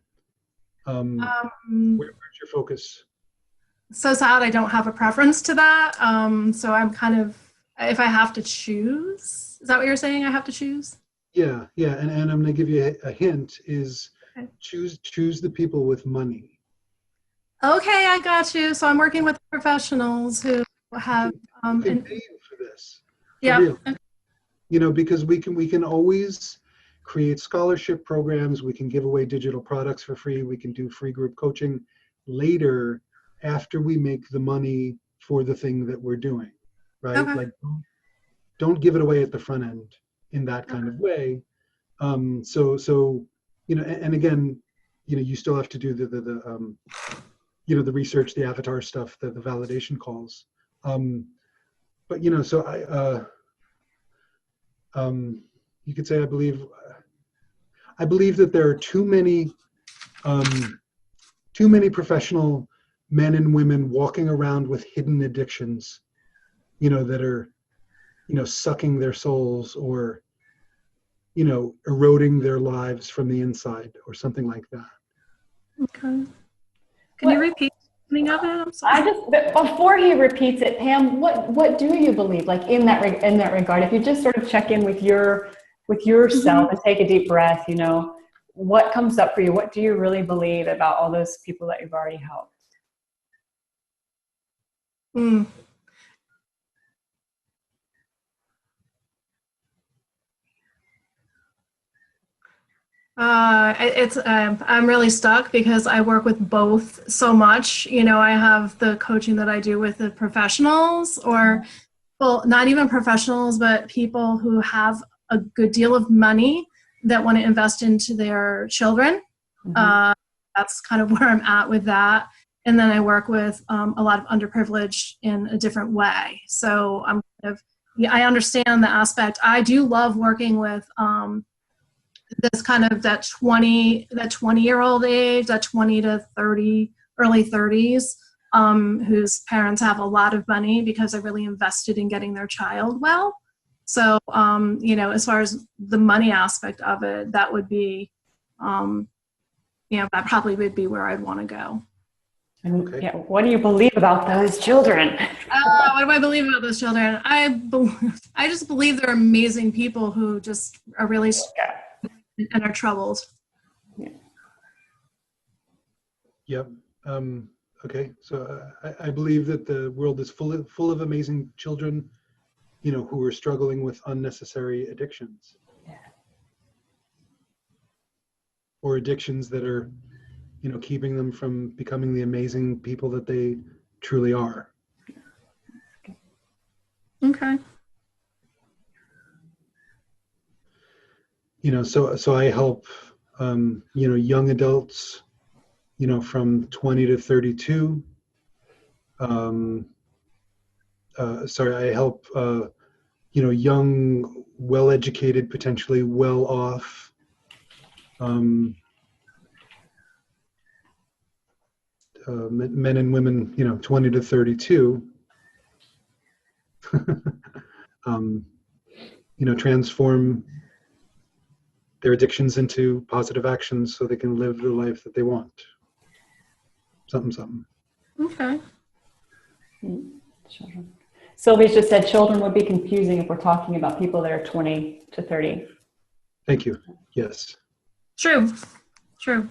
your focus? So sad I don't have a preference to that. So I'm kind of, if I have to choose, is that what you're saying? I have to choose? Yeah. And I'm going to give you a hint is okay. choose the people with money. Okay, I got you. So I'm working with professionals who have pay you for this. Yeah. Because we can always create scholarship programs, we can give away digital products for free, we can do free group coaching later after we make the money for the thing that we're doing, right? Okay. Like don't give it away at the front end in that kind of way. So and again, you still have to do the research, the avatar stuff, the validation calls. But so you could say I believe that there are too many professional men and women walking around with hidden addictions, that are, sucking their souls or, eroding their lives from the inside or something like that. Okay. Can you repeat something of it? I'm sorry. Before he repeats it, Pam, what do you believe, like in that regard? If you just sort of check in with yourself Mm-hmm. and take a deep breath, what comes up for you? What do you really believe about all those people that you've already helped? I'm really stuck because I work with both so much. I have the coaching that I do with the professionals, or well, not even professionals, but people who have a good deal of money that want to invest into their children. Mm-hmm. That's kind of where I'm at with that. And then I work with a lot of underprivileged in a different way. So I understand the aspect. I do love working with this kind of that 20-year-old age, that 20 to 30, early 30s, whose parents have a lot of money because they really invested in getting their child well. So, as far as the money aspect of it, that would be, that probably would be where I'd want to go. Okay. Yeah. What do you believe about those children? What do I believe about those children? I just believe they're amazing people who just are really and are troubled. Yeah. Yep. Okay. So I believe that the world is full of amazing children, who are struggling with unnecessary addictions. Yeah. Or addictions that are, keeping them from becoming the amazing people that they truly are. Okay. So I help, young adults, from 20 to 32. I help, young, well-educated, potentially well-off, men and women, 20 to 32, transform their addictions into positive actions so they can live the life that they want. Something. Okay. Children. Sylvia just said children would be confusing if we're talking about people that are 20 to 30. Thank you. Yes. True. True.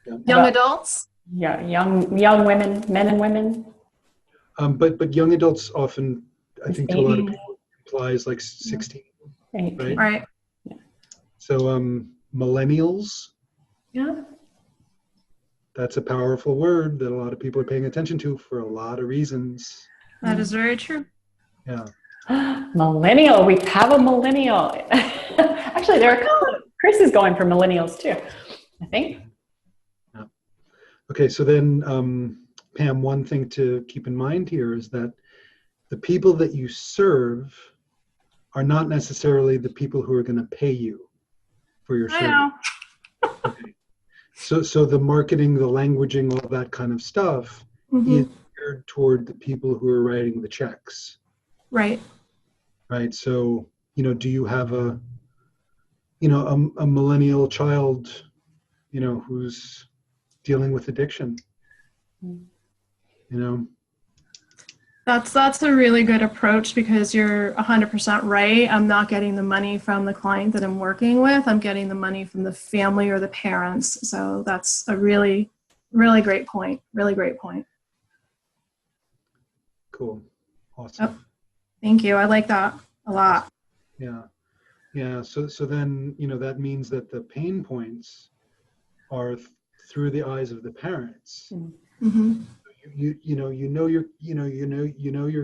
Yeah. Young adults? Yeah, young women, men and women. But young adults often, I think, to a lot of 18. people implies like 16, 18. right? Right. So millennials, Yeah. that's a powerful word that a lot of people are paying attention to for a lot of reasons. That is very true. Yeah. Millennial. We have a millennial. Actually, there are a couple. Chris is going for millennials too, I think. Yeah. Okay, so then, Pam, one thing to keep in mind here is that the people that you serve are not necessarily the people who are going to pay you for your I service. know. Okay. So the marketing, the languaging, all that kind of stuff is geared toward the people who are writing the checks. Right. Right. So, do you have a millennial child, who's dealing with addiction? That's a really good approach because you're 100% right. I'm not getting the money from the client that I'm working with. I'm getting the money from the family or the parents. So that's a really, really great point. Really great point. Cool. Awesome. Yep. Thank you. I like that a lot. Yeah. Yeah. So then, that means that the pain points are through the eyes of the parents. Mm-hmm. You know your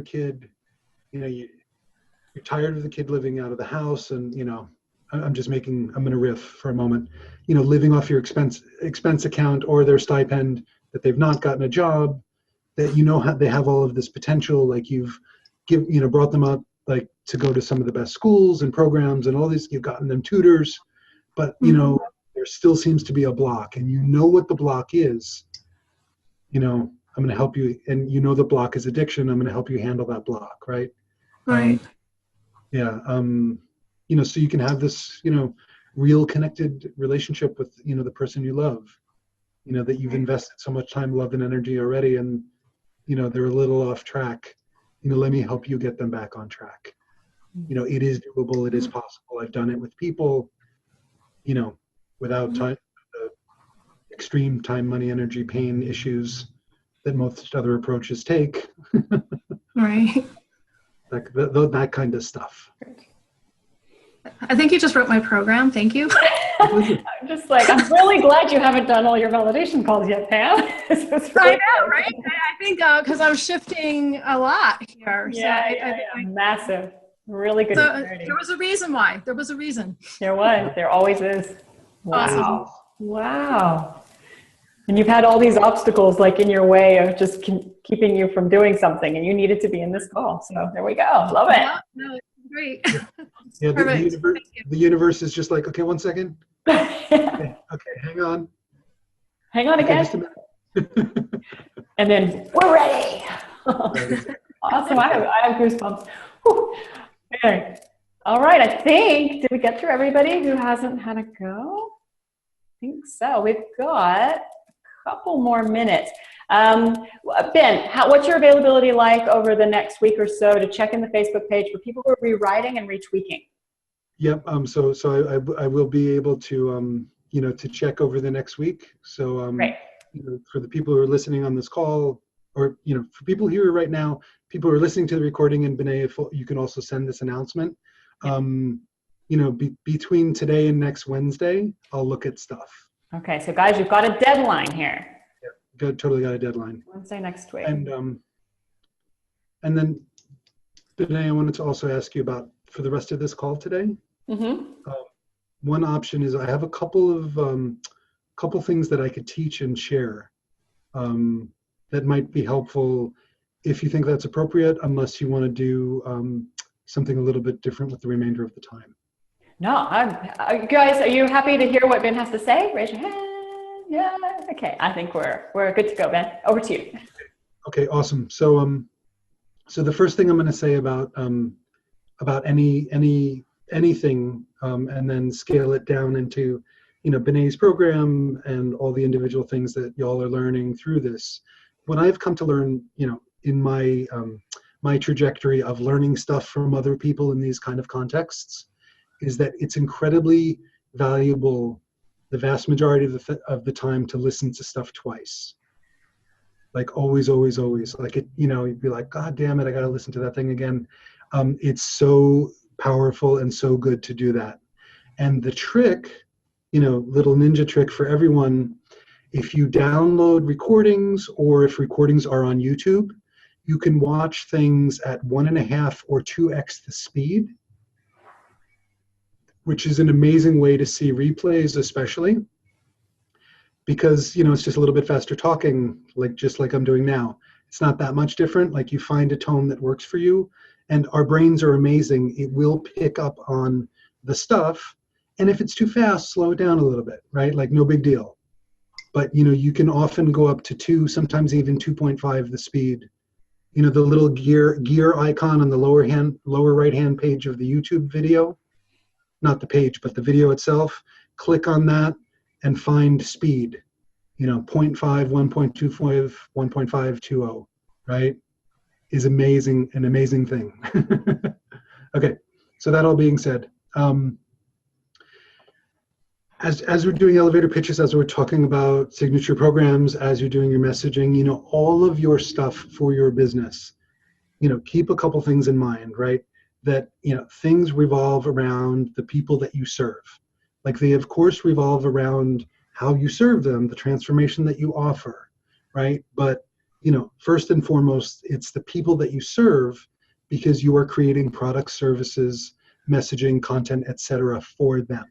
kid, you're tired of the kid living out of the house, and I'm going to riff for a moment, living off your expense account or their stipend, that they've not gotten a job, that they have all of this potential, like you've brought them up like to go to some of the best schools and programs and all these, you've gotten them tutors, but there still seems to be a block, and what the block is. I'm going to help you, and the block is addiction. I'm going to help you handle that block, right? Right. Yeah. So you can have this, real connected relationship with, the person you love, that you've invested so much time, love, and energy already, and, they're a little off track. Let me help you get them back on track. It is doable. It is possible. I've done it with people, without time, extreme time, money, energy, pain issues that most other approaches take. Right. that kind of stuff. I think you just wrote my program. Thank you. I'm just like, I'm really glad you haven't done all your validation calls yet, Pam. I know, right? I think because I'm shifting a lot here. Yeah, so massive. Really good. So there was a reason why. There was a reason. There was. There always is. Wow. Awesome. Wow. And you've had all these obstacles like in your way of just keeping you from doing something, and you needed to be in this call. So there we go. Love it. Yeah, no, it's great. Yeah, the universe is just like, okay, 1 second. Okay, hang on. Hang on again. Just a minute. And then we're ready. Awesome. I have goosebumps. Whew. Okay. All right. I think, did we get through everybody who hasn't had a go? I think so. We've got a couple more minutes. Ben, what's your availability like over the next week or so to check in the Facebook page for people who are rewriting and retweaking? Yep. So I will be able to to check over the next week. So Great. For the people who are listening on this call, or for people here right now, people who are listening to the recording, and Benay, if you can also send this announcement. Between today and next Wednesday, I'll look at stuff. Okay, so guys, you've got a deadline here. Yeah, totally got a deadline. Wednesday next week. And then, Benay, I wanted to also ask you about, for the rest of this call today, one option is I have a couple of things that I could teach and share that might be helpful if you think that's appropriate, unless you want to do something a little bit different with the remainder of the time. No, guys, are you happy to hear what Ben has to say? Raise your hand. Yeah. Okay. I think we're good to go, Ben. Over to you. Okay. Awesome. So so the first thing I'm going to say about anything, and then scale it down into Benay's program and all the individual things that y'all are learning through this. What I've come to learn, in my my trajectory of learning stuff from other people in these kind of contexts, is that it's incredibly valuable the vast majority of the time to listen to stuff twice. Like always, always, always. Like it, you know, you'd be like, God damn it, I got to listen to that thing again. It's so powerful and so good to do that. And the trick, you know, little ninja trick for everyone, if you download recordings or if recordings are on YouTube, you can watch things at 1.5 or 2x the speed, which is an amazing way to see replays, especially because, you know, it's just a little bit faster talking, like just like I'm doing now. It's not that much different. Like you find a tone that works for you, and our brains are amazing. It will pick up on the stuff. And if it's too fast, slow it down a little bit, right? Like no big deal. But, you know, you can often go up to 2, sometimes even 2.5 the speed. You know, the little gear icon on the lower right-hand page of the YouTube video, not the page, but the video itself, click on that and find speed, you know, 0.5, 1.25, 1.520, right? Is amazing, an amazing thing. Okay, so that all being said, as we're doing elevator pitches, as we're talking about signature programs, as you're doing your messaging, you know, all of your stuff for your business, you know, keep a couple things in mind, right? That, you know, things revolve around the people that you serve. Like they, of course, revolve around how you serve them, the transformation that you offer, right? But, you know, first and foremost, it's the people that you serve because you are creating products, services, messaging, content, etc. for them,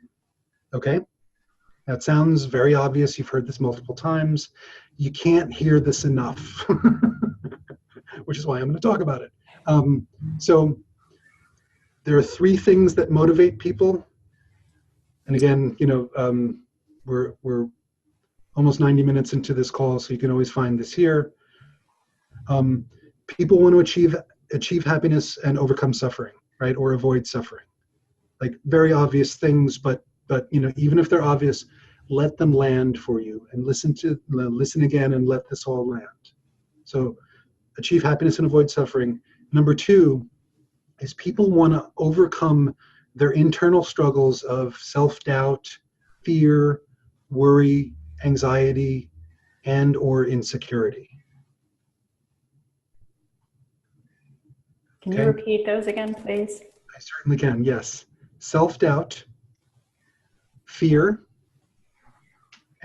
okay? That sounds very obvious. You've heard this multiple times. You can't hear this enough, which is why I'm going to talk about it. So there are 3 things that motivate people. And again, you know, we're almost 90 minutes into this call, so you can always find this here. People want to achieve happiness and overcome suffering, right? Or avoid suffering. Like very obvious things, but you know, even if they're obvious, let them land for you and listen again and let this all land. So achieve happiness and avoid suffering. Number 2 is people want to overcome their internal struggles of self-doubt, fear, worry, anxiety, and or insecurity. Can you repeat those again, please? I certainly can, yes. Self-doubt, fear,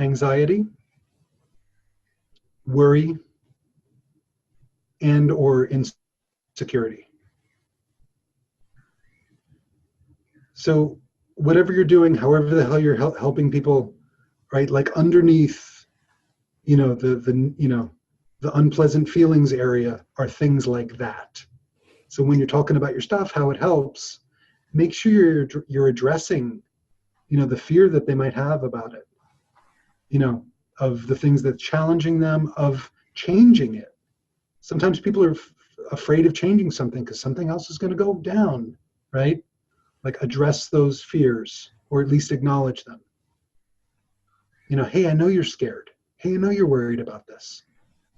anxiety, worry, and or insecurity. So whatever you're doing, however the hell you're helping people, right? Like underneath, you know, the unpleasant feelings area are things like that. So when you're talking about your stuff, how it helps, make sure you're addressing, you know, the fear that they might have about it, you know, of the things that's challenging them, of changing it. Sometimes people are afraid of changing something because something else is going to go down, right? Like address those fears, or at least acknowledge them. You know, hey, I know you're scared. Hey, I know you're worried about this.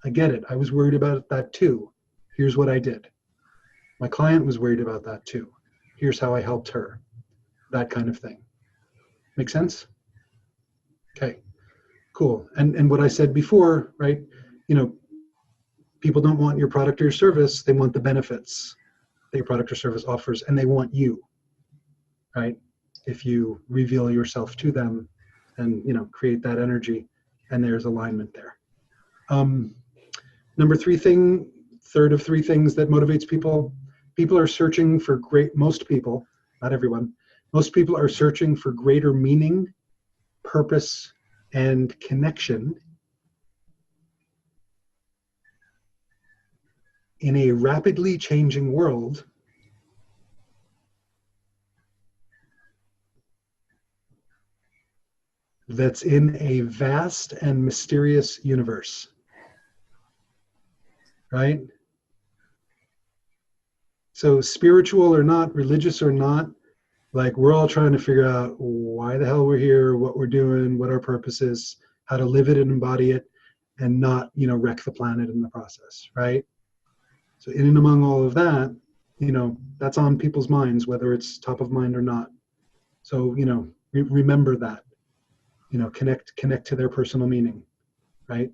I get it. I was worried about that too. Here's what I did. My client was worried about that too. Here's how I helped her. That kind of thing. Make sense? Okay, cool. And what I said before, right? You know, people don't want your product or your service. They want the benefits that your product or service offers, and they want you, right? If you reveal yourself to them and, you know, create that energy, and there's alignment there. Third of 3 things that motivates people. People are searching for most people, not everyone, most people are searching for greater meaning, purpose, and connection in a rapidly changing world that's in a vast and mysterious universe, right? So spiritual or not, religious or not, like we're all trying to figure out why the hell we're here, what we're doing, what our purpose is, how to live it and embody it, and not, you know, wreck the planet in the process, right? So in and among all of that, you know, that's on people's minds, whether it's top of mind or not. So, you know, Remember that, you know, connect to their personal meaning, right?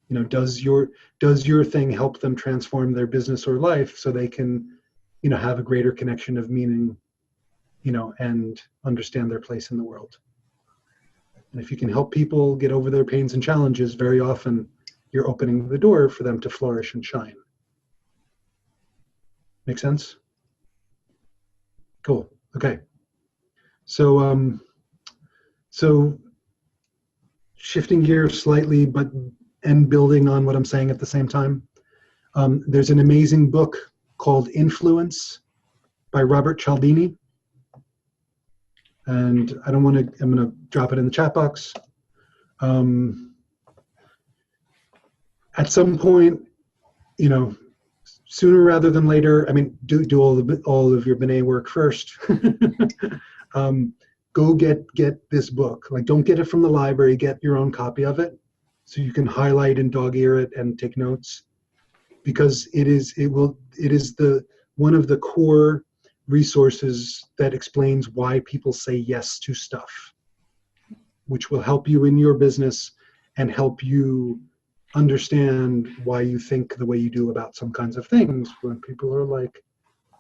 You know, does your thing help them transform their business or life so they can, you know, have a greater connection of meaning, you know, and understand their place in the world. And if you can help people get over their pains and challenges, very often you're opening the door for them to flourish and shine. Make sense? Cool. Okay. So, so shifting gears slightly, and building on what I'm saying at the same time, there's an amazing book called Influence by Robert Cialdini. And I'm going to drop it in the chat box. At some point, you know, sooner rather than later, I mean, do all of your B'nai work first. Go get this book. Like, don't get it from the library, get your own copy of it so you can highlight and dog ear it and take notes, because it is one of the core resources that explains why people say yes to stuff, which will help you in your business and help you understand why you think the way you do about some kinds of things. When people are like,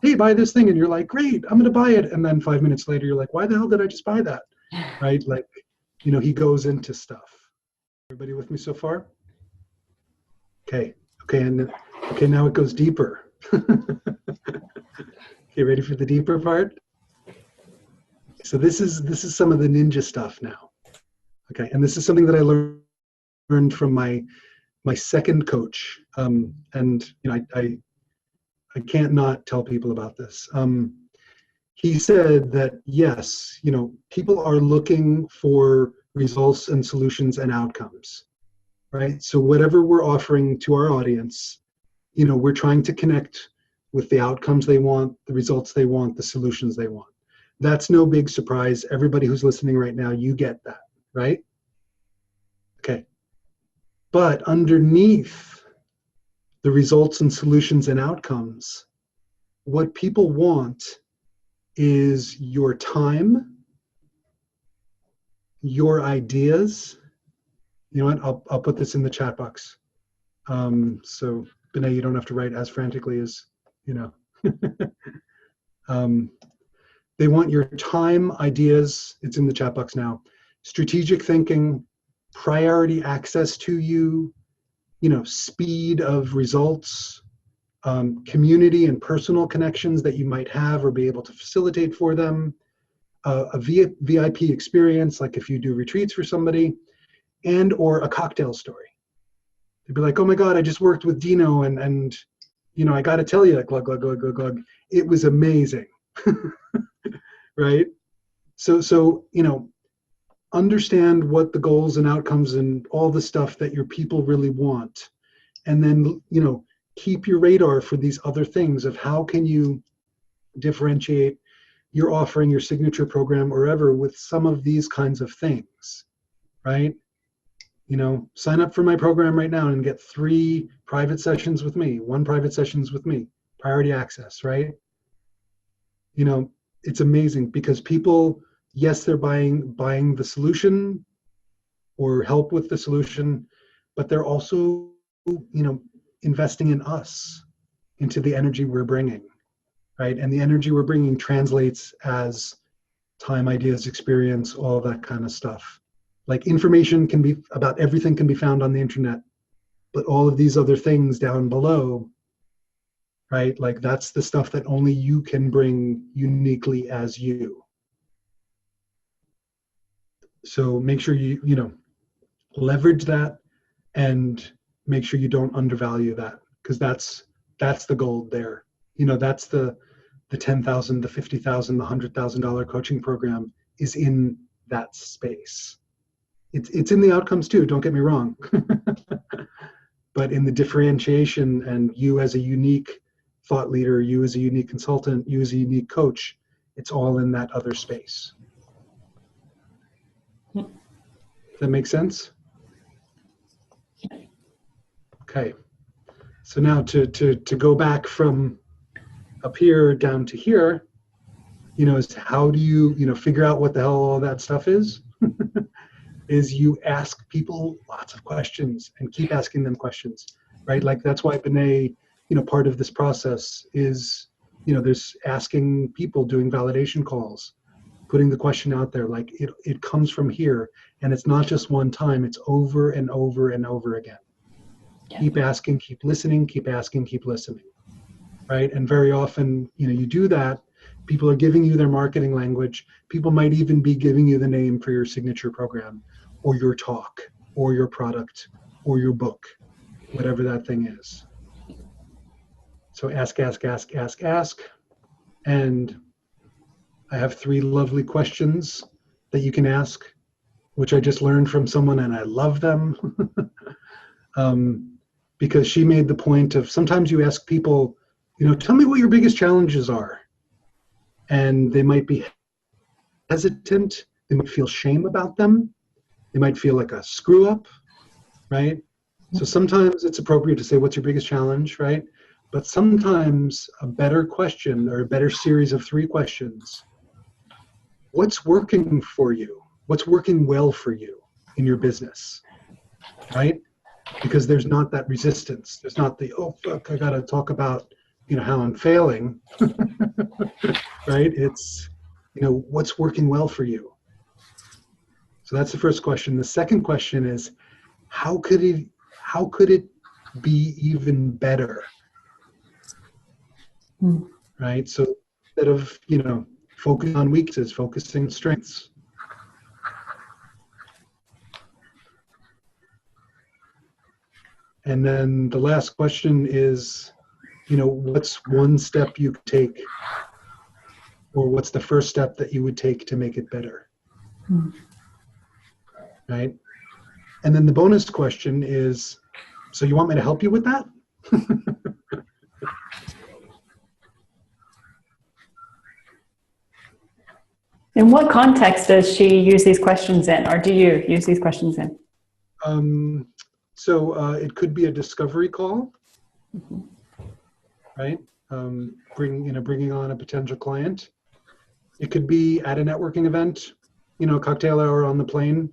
hey, buy this thing, and you're like, great, I'm going to buy it. And then 5 minutes later, you're like, why the hell did I just buy that? Right? Like, you know, he goes into stuff. Everybody with me so far? Okay. Now it goes deeper. Okay, ready for the deeper part? So this is some of the ninja stuff now. Okay, and this is something that I learned from my second coach. And you know, I can't not tell people about this. He said that, yes, you know, people are looking for results and solutions and outcomes, right? So whatever we're offering to our audience, you know, we're trying to connect with the outcomes they want, the results they want, the solutions they want. That's no big surprise. Everybody who's listening right now, you get that, right? Okay. But underneath the results and solutions and outcomes, what people want is your time, your ideas. You know what? I'll put this in the chat box. So B'nai, you don't have to write as frantically as, you know. They want your time, ideas. It's in the chat box now. Strategic thinking, priority access to you, you know, speed of results, community and personal connections that you might have or be able to facilitate for them, a VIP experience, like if you do retreats for somebody, and or a cocktail story. They'd be like, oh my God, I just worked with Dino and you know, I got to tell you, glug, glug, glug, glug, glug, it was amazing, right? So, you know, understand what the goals and outcomes and all the stuff that your people really want. And then, you know, keep your radar for these other things of how can you differentiate your offering, your signature program, or ever with some of these kinds of things, right? You know, sign up for my program right now and get 3 private sessions with me, 1 private sessions with me, priority access, right? You know, it's amazing because people, yes, they're buying the solution or help with the solution, but they're also, you know, investing in us, into the energy we're bringing, right? And the energy we're bringing translates as time, ideas, experience, all that kind of stuff. Like information can be about everything can be found on the internet, but all of these other things down below, right? Like that's the stuff that only you can bring uniquely as you. So make sure you know, leverage that and make sure you don't undervalue that, because that's the gold there. You know, that's the $10,000, the $50,000, the $100,000 coaching program is in that space. It's in the outcomes too, don't get me wrong. But in the differentiation and you as a unique thought leader, you as a unique consultant, you as a unique coach, it's all in that other space. Does that make sense? Okay. So now to go back from up here down to here, is how do you, figure out what the hell all that stuff is? Is you ask people lots of questions and keep asking them questions, right? Like that's why B'nai, part of this process is, there's asking people, doing validation calls, putting the question out there. Like it comes from here, and it's not just one time, it's over and over and over again. Yeah. Keep asking, keep listening, keep asking, keep listening, right? And very often, you do that, people are giving you their marketing language. People might even be giving you the name for your signature program or your talk or your product or your book, whatever that thing is. So ask, ask, ask, ask, ask. And I have 3 lovely questions that you can ask, which I just learned from someone and I love them. Because she made the point of sometimes you ask people, tell me what your biggest challenges are. And they might be hesitant. They might feel shame about them. They might feel like a screw up, right? So sometimes it's appropriate to say, what's your biggest challenge, right? But sometimes a better question or a better series of 3 questions, what's working for you? What's working well for you in your business, right? Because there's not that resistance. There's not the, oh, fuck, I got to talk about, how I'm failing, right? It's, what's working well for you? So that's the first question. The second question is, how could it be even better? Right? So instead of, focusing on weaknesses, focusing on strengths. And then the last question is, what's one step you could take, or what's the first step that you would take to make it better? Right? And then the bonus question is, so you want me to help you with that? In what context does she use these questions in, or do you use these questions in? So it could be a discovery call, right? Bringing on a potential client. It could be at a networking event, cocktail hour on the plane.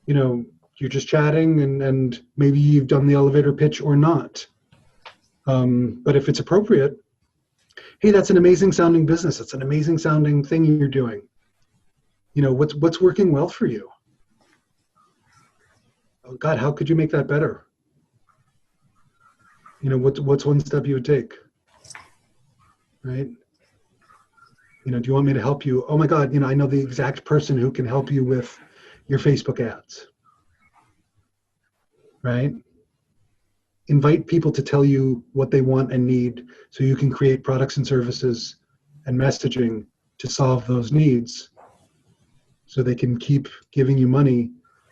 You're just chatting and maybe you've done the elevator pitch or not. But if it's appropriate, hey, that's an amazing sounding business. It's an amazing sounding thing you're doing. What's working well for you? Oh God, how could you make that better? What's one step you would take? Right? Do you want me to help you? Oh my God, I know the exact person who can help you with your Facebook ads. Right? Invite people to tell you what they want and need so you can create products and services and messaging to solve those needs so they can keep giving you money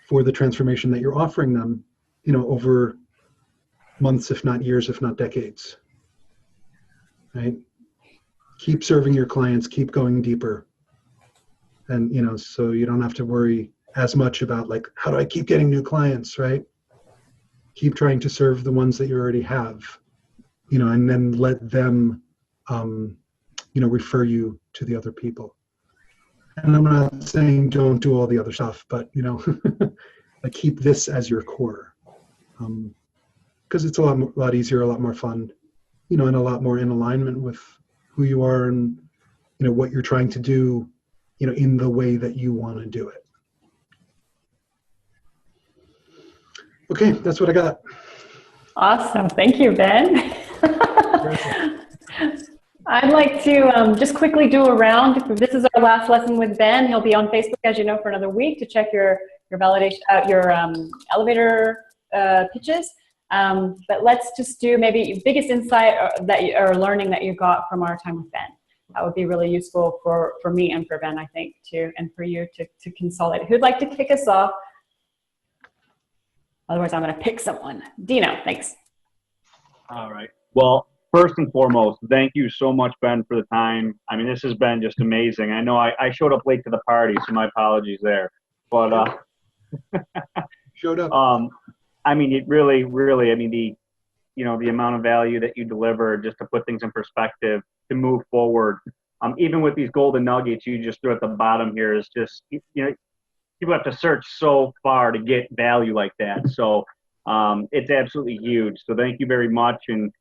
for the transformation that you're offering them, over months, if not years, if not decades, right? Keep serving your clients, keep going deeper. And, so you don't have to worry as much about like, how do I keep getting new clients, right? Keep trying to serve the ones that you already have, and then let them, refer you to the other people. And I'm not saying don't do all the other stuff, but, like keep this as your core. Because it's a lot easier, a lot more fun, and a lot more in alignment with who you are and, what you're trying to do, in the way that you want to do it. Okay, that's what I got. Awesome. Thank you, Ben. I'd like to just quickly do a round. This is our last lesson with Ben. He'll be on Facebook, as you know, for another week to check your validation, your elevator pitches. But let's just do maybe your biggest insight or learning that you got from our time with Ben. That would be really useful for me and for Ben, I think, too, and for you to consolidate. Who'd like to kick us off? Otherwise, I'm going to pick someone. Dino, thanks. All right. Well, first and foremost, thank you so much, Ben, for the time. I mean, this has been just amazing. I know I showed up late to the party, so my apologies there. But showed up. I mean, it really, I mean, the amount of value that you deliver, just to put things in perspective, to move forward, even with these golden nuggets you just threw at the bottom here is just, people have to search so far to get value like that. So it's absolutely huge. So thank you very much. And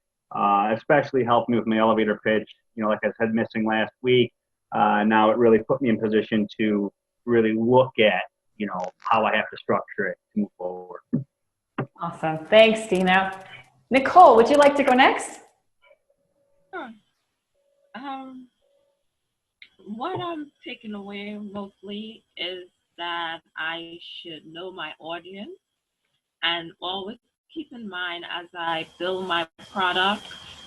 especially helped me with my elevator pitch. Like I said, missing last week. Now it really put me in position to really look at, how I have to structure it to move forward. Awesome. Thanks, Dino. Nicole, would you like to go next? Sure. What I'm taking away mostly is that I should know my audience and always keep in mind as I build my product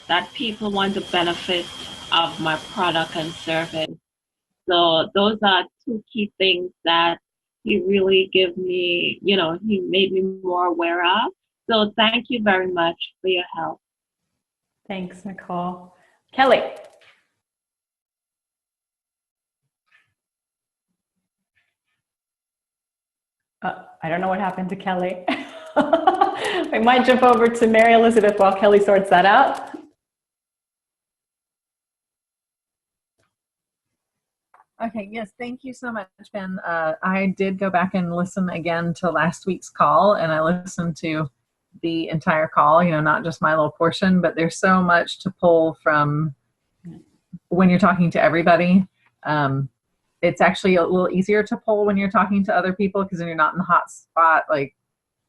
that people want the benefits of my product and service. So those are two key things that he really gave me, he made me more aware of. So thank you very much for your help. Thanks, Nicole. Kelly. I don't know what happened to Kelly. I might jump over to Mary Elizabeth while Kelly sorts that out. Okay, yes, thank you so much, Ben. I did go back and listen again to last week's call, and I listened to the entire call, not just my little portion, but there's so much to pull from when you're talking to everybody. It's actually a little easier to pull when you're talking to other people because then you're not in the hot spot, like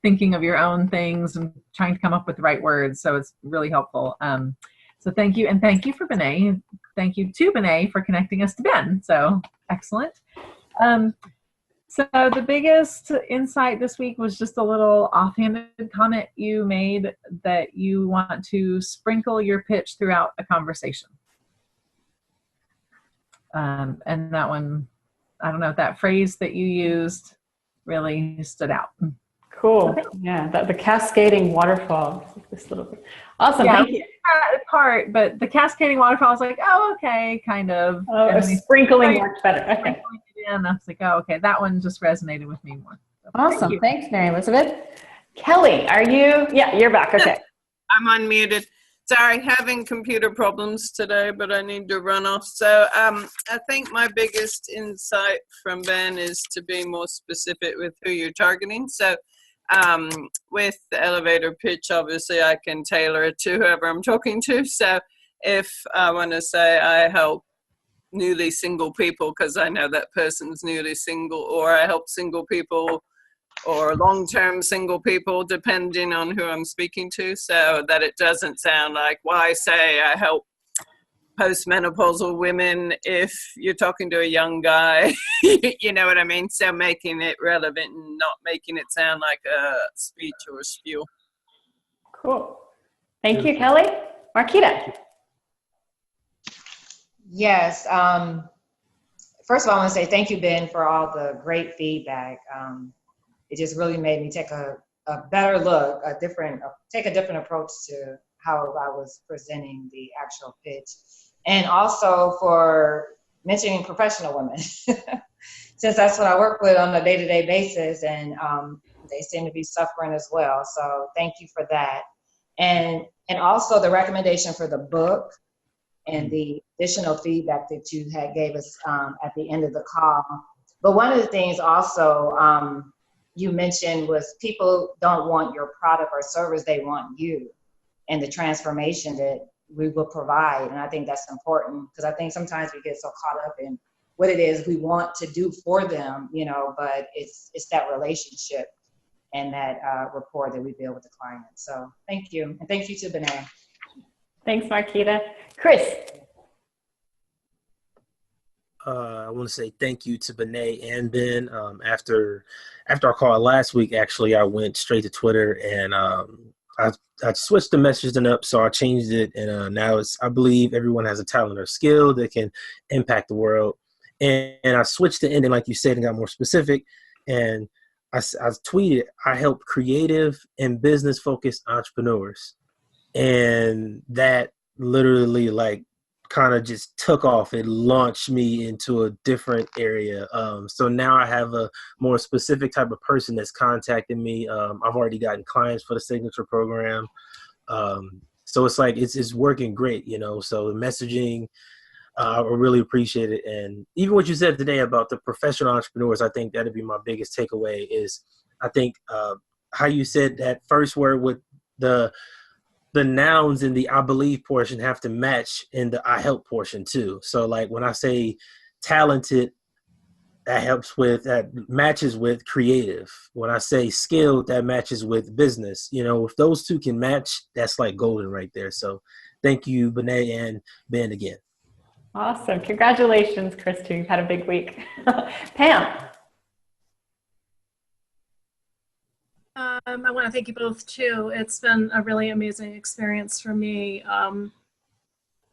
thinking of your own things and trying to come up with the right words. So it's really helpful. So thank you. And thank you for Benet. Thank you to Benet for connecting us to Ben. So excellent. So the biggest insight this week was just a little offhanded comment you made that you want to sprinkle your pitch throughout a conversation. And that one, I don't know, that phrase that you used really stood out. Cool. Yeah, the cascading waterfall. This little bit. Awesome. Yeah, thank you. Part, but the cascading waterfall was like, oh, okay, kind of. Oh, sprinkling works better. Okay. And I was like, oh, okay, that one just resonated with me more. So, awesome. Thanks, Mary Elizabeth. Kelly, are you? Yeah, you're back. Okay. I'm unmuted. Sorry, having computer problems today, but I need to run off. So I think my biggest insight from Ben is to be more specific with who you're targeting. So with the elevator pitch, obviously I can tailor it to whoever I'm talking to. So if I want to say I help newly single people because I know that person's newly single, or I help single people or long-term single people, depending on who I'm speaking to, so that it doesn't sound like, well, I say I help postmenopausal women if you're talking to a young guy, you know what I mean? So making it relevant and not making it sound like a speech or a spiel. Cool. Thank you, Kelly. Marquita. Yes. First of all, I want to say thank you, Ben, for all the great feedback. It just really made me take a better look, take a different approach to how I was presenting the actual pitch. And also for mentioning professional women, since that's what I work with on a day-to-day basis, and they seem to be suffering as well. So thank you for that. And also the recommendation for the book and the additional feedback that you gave us at the end of the call. But one of the things also you mentioned was people don't want your product or service, they want you and the transformation that we will provide. And I think that's important because I think sometimes we get so caught up in what it is we want to do for them, but it's that relationship and that rapport that we build with the client. So thank you. And thank you to Benet. Thanks, Marquita. Chris. I want to say thank you to Benet and Ben. After our call last week, actually, I went straight to Twitter and I switched the messaging up, so I changed it, and now I believe everyone has a talent or skill that can impact the world. And I switched the ending, like you said, and got more specific. And I tweeted, I help creative and business-focused entrepreneurs. And that literally, kind of just took off. It launched me into a different area. So now I have a more specific type of person that's contacting me. I've already gotten clients for the signature program. So it's like, it's working great, So the messaging I really appreciate it. And even what you said today about the professional entrepreneurs, I think that'd be my biggest takeaway is I think how you said that first word with the nouns in the I believe portion have to match in the I help portion too. So like when I say talented, that matches with creative. When I say skilled, that matches with business. You know, if those two can match, that's like golden right there. So thank you, Bené and Ben again. Awesome. Congratulations, Christy. You've had a big week. Pam. I want to thank you both too. It's been a really amazing experience for me.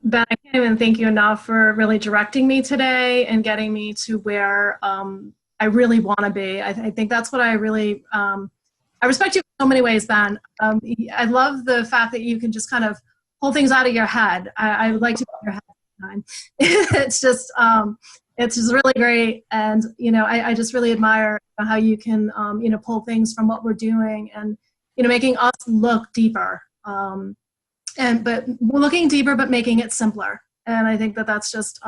Ben, I can't even thank you enough for really directing me today and getting me to where I really want to be. I think that's what I really, I respect you in so many ways, Ben. I love the fact that you can just kind of pull things out of your head. I would like to put your head time. It's just really great. And, you know, I just really admire how you can, you know, pull things from what we're doing and, you know, making us look deeper. But looking deeper, but making it simpler. And I think that that's just,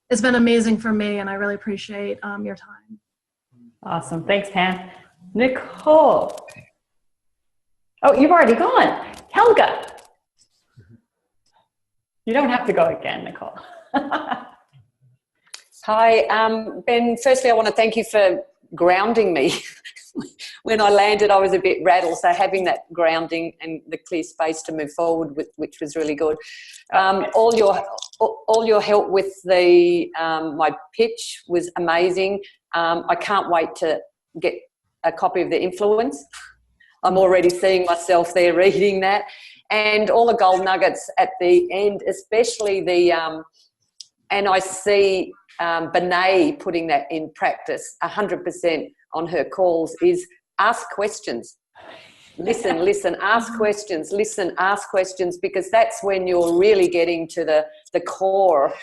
it's been amazing for me, and I really appreciate your time. Awesome. Thanks, Pam. Nicole. Oh, you've already gone. Helga. You don't have to go again, Nicole. Hi, Ben. Firstly, I want to thank you for grounding me. When I landed, I was a bit rattled, so having that grounding and the clear space to move forward with, which was really good. All your help with the my pitch was amazing. I can't wait to get a copy of The Influence. I'm already seeing myself there reading that, and all the gold nuggets at the end, especially the and I see Bené putting that in practice 100% on her calls, is ask questions. Listen, ask questions, ask questions, because that's when you're really getting to the core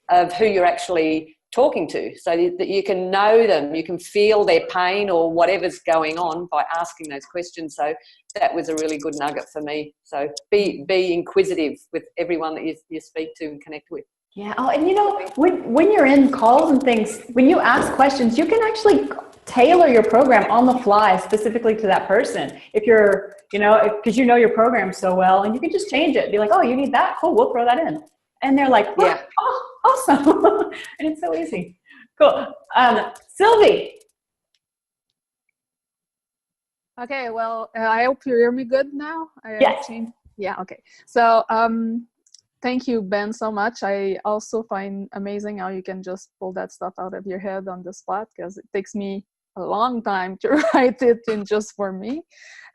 of who you're actually talking to, so that you can know them, you can feel their pain or whatever's going on by asking those questions. So that was a really good nugget for me. So be inquisitive with everyone that you speak to and connect with. Yeah. Oh, and you know, when you're in calls and things, when you ask questions, you can actually tailor your program on the fly specifically to that person. If you're, you know, because you know your program so well, and you can just change it. Be like, oh, you need that? Cool, we'll throw that in. And they're like, yeah, oh, awesome. And it's so easy. Cool. Sylvie. Okay, well, I hope you hear me good now. Yes. Yeah, okay. So, thank you, Ben, so much. I also find amazing how you can just pull that stuff out of your head on the spot, because it takes me a long time to write it in just for me.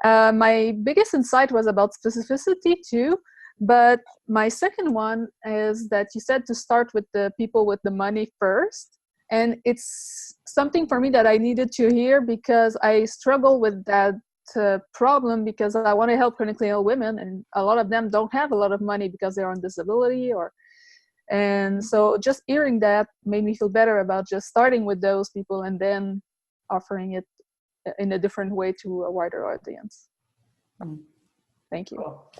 My biggest insight was about specificity too, but my second one is that you said to start with the people with the money first. And it's something for me that I needed to hear, because I struggle with that problem, because I want to help chronically ill women, and a lot of them don't have a lot of money because they're on disability, and so just hearing that made me feel better about just starting with those people and then offering it in a different way to a wider audience. Thank you. Cool.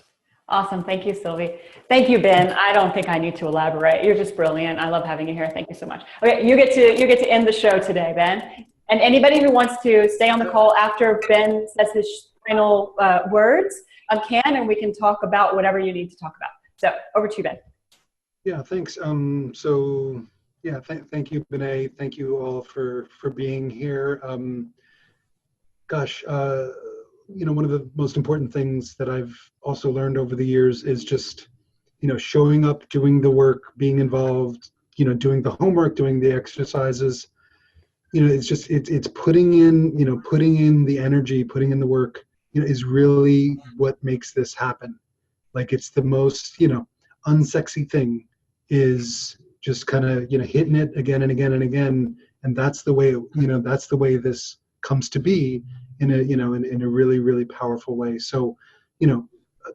Awesome. Thank you, Sylvie. Thank you, Ben. I don't think I need to elaborate. You're just brilliant. I love having you here. Thank you so much. Okay, you get to end the show today, Ben. And anybody who wants to stay on the call after Ben says his final words can, and we can talk about whatever you need to talk about. So over to you, Ben. Yeah, thanks. Thank you, Bené. Thank you all for being here. You know, one of the most important things that I've also learned over the years is just, you know, showing up, doing the work, being involved, you know, doing the homework, doing the exercises. You know, it's just, it's putting in the energy, putting in the work, you know, is really what makes this happen. Like, it's the most, you know, unsexy thing is just kind of, you know, hitting it again and again and again. And that's the way, you know, that's the way this comes to be in a, you know, in a really, really powerful way. So, you know,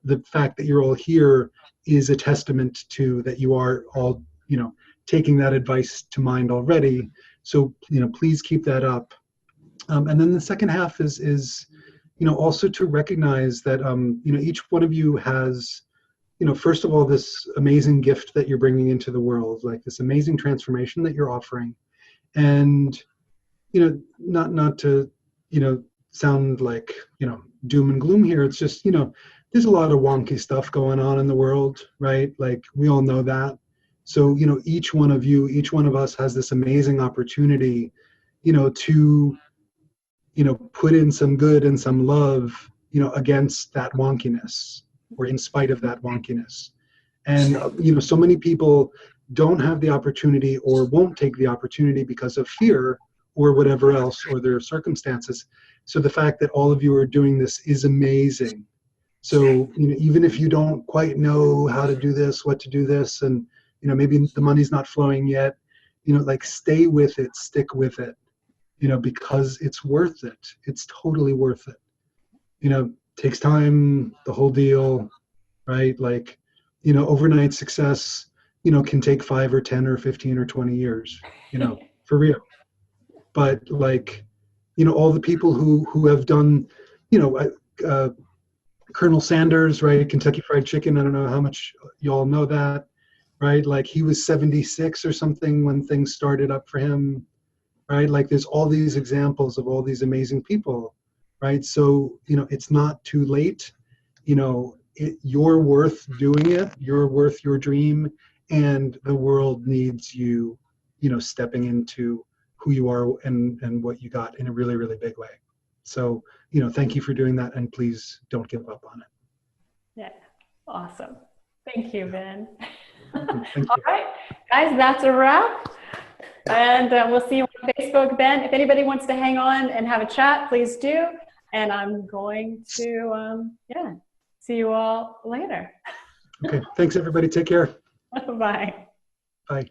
the fact that you're all here is a testament to that you are all, you know, taking that advice to mind already. So, you know, please keep that up. And then the second half is, you know, also to recognize that, you know, each one of you has first of all, this amazing gift that you're bringing into the world, like this amazing transformation that you're offering. And, not to, sound like, doom and gloom here. It's just, there's a lot of wonky stuff going on in the world, right? Like we all know that. So, each one of you, each one of us has this amazing opportunity, to, put in some good and some love, against that wonkiness or in spite of that wonkiness. And, so many people don't have the opportunity or won't take the opportunity because of fear or whatever else, or their circumstances. So the fact that all of you are doing this is amazing. So, even if you don't quite know how to do this, what to do this, and, maybe the money's not flowing yet, like stay with it, stick with it, because it's worth it. It's totally worth it. Takes time, the whole deal, right? Like, overnight success, can take 5 or 10 or 15 or 20 years, for real. But like, all the people who have done, Colonel Sanders, right? Kentucky Fried Chicken. I don't know how much y'all know that, right? Like he was 76 or something when things started up for him, right? Like there's all these examples of all these amazing people, right? So, it's not too late. You're worth doing it. You're worth your dream, and the world needs you, stepping into who you are and what you got in a really, really big way. So, thank you for doing that, and please don't give up on it. Yeah, awesome. Thank you, Ben. Thank you. All right, guys, that's a wrap. And we'll see you on Facebook, Ben. If anybody wants to hang on and have a chat, please do. And I'm going to, see you all later. Okay, thanks everybody. Take care. Bye. Bye.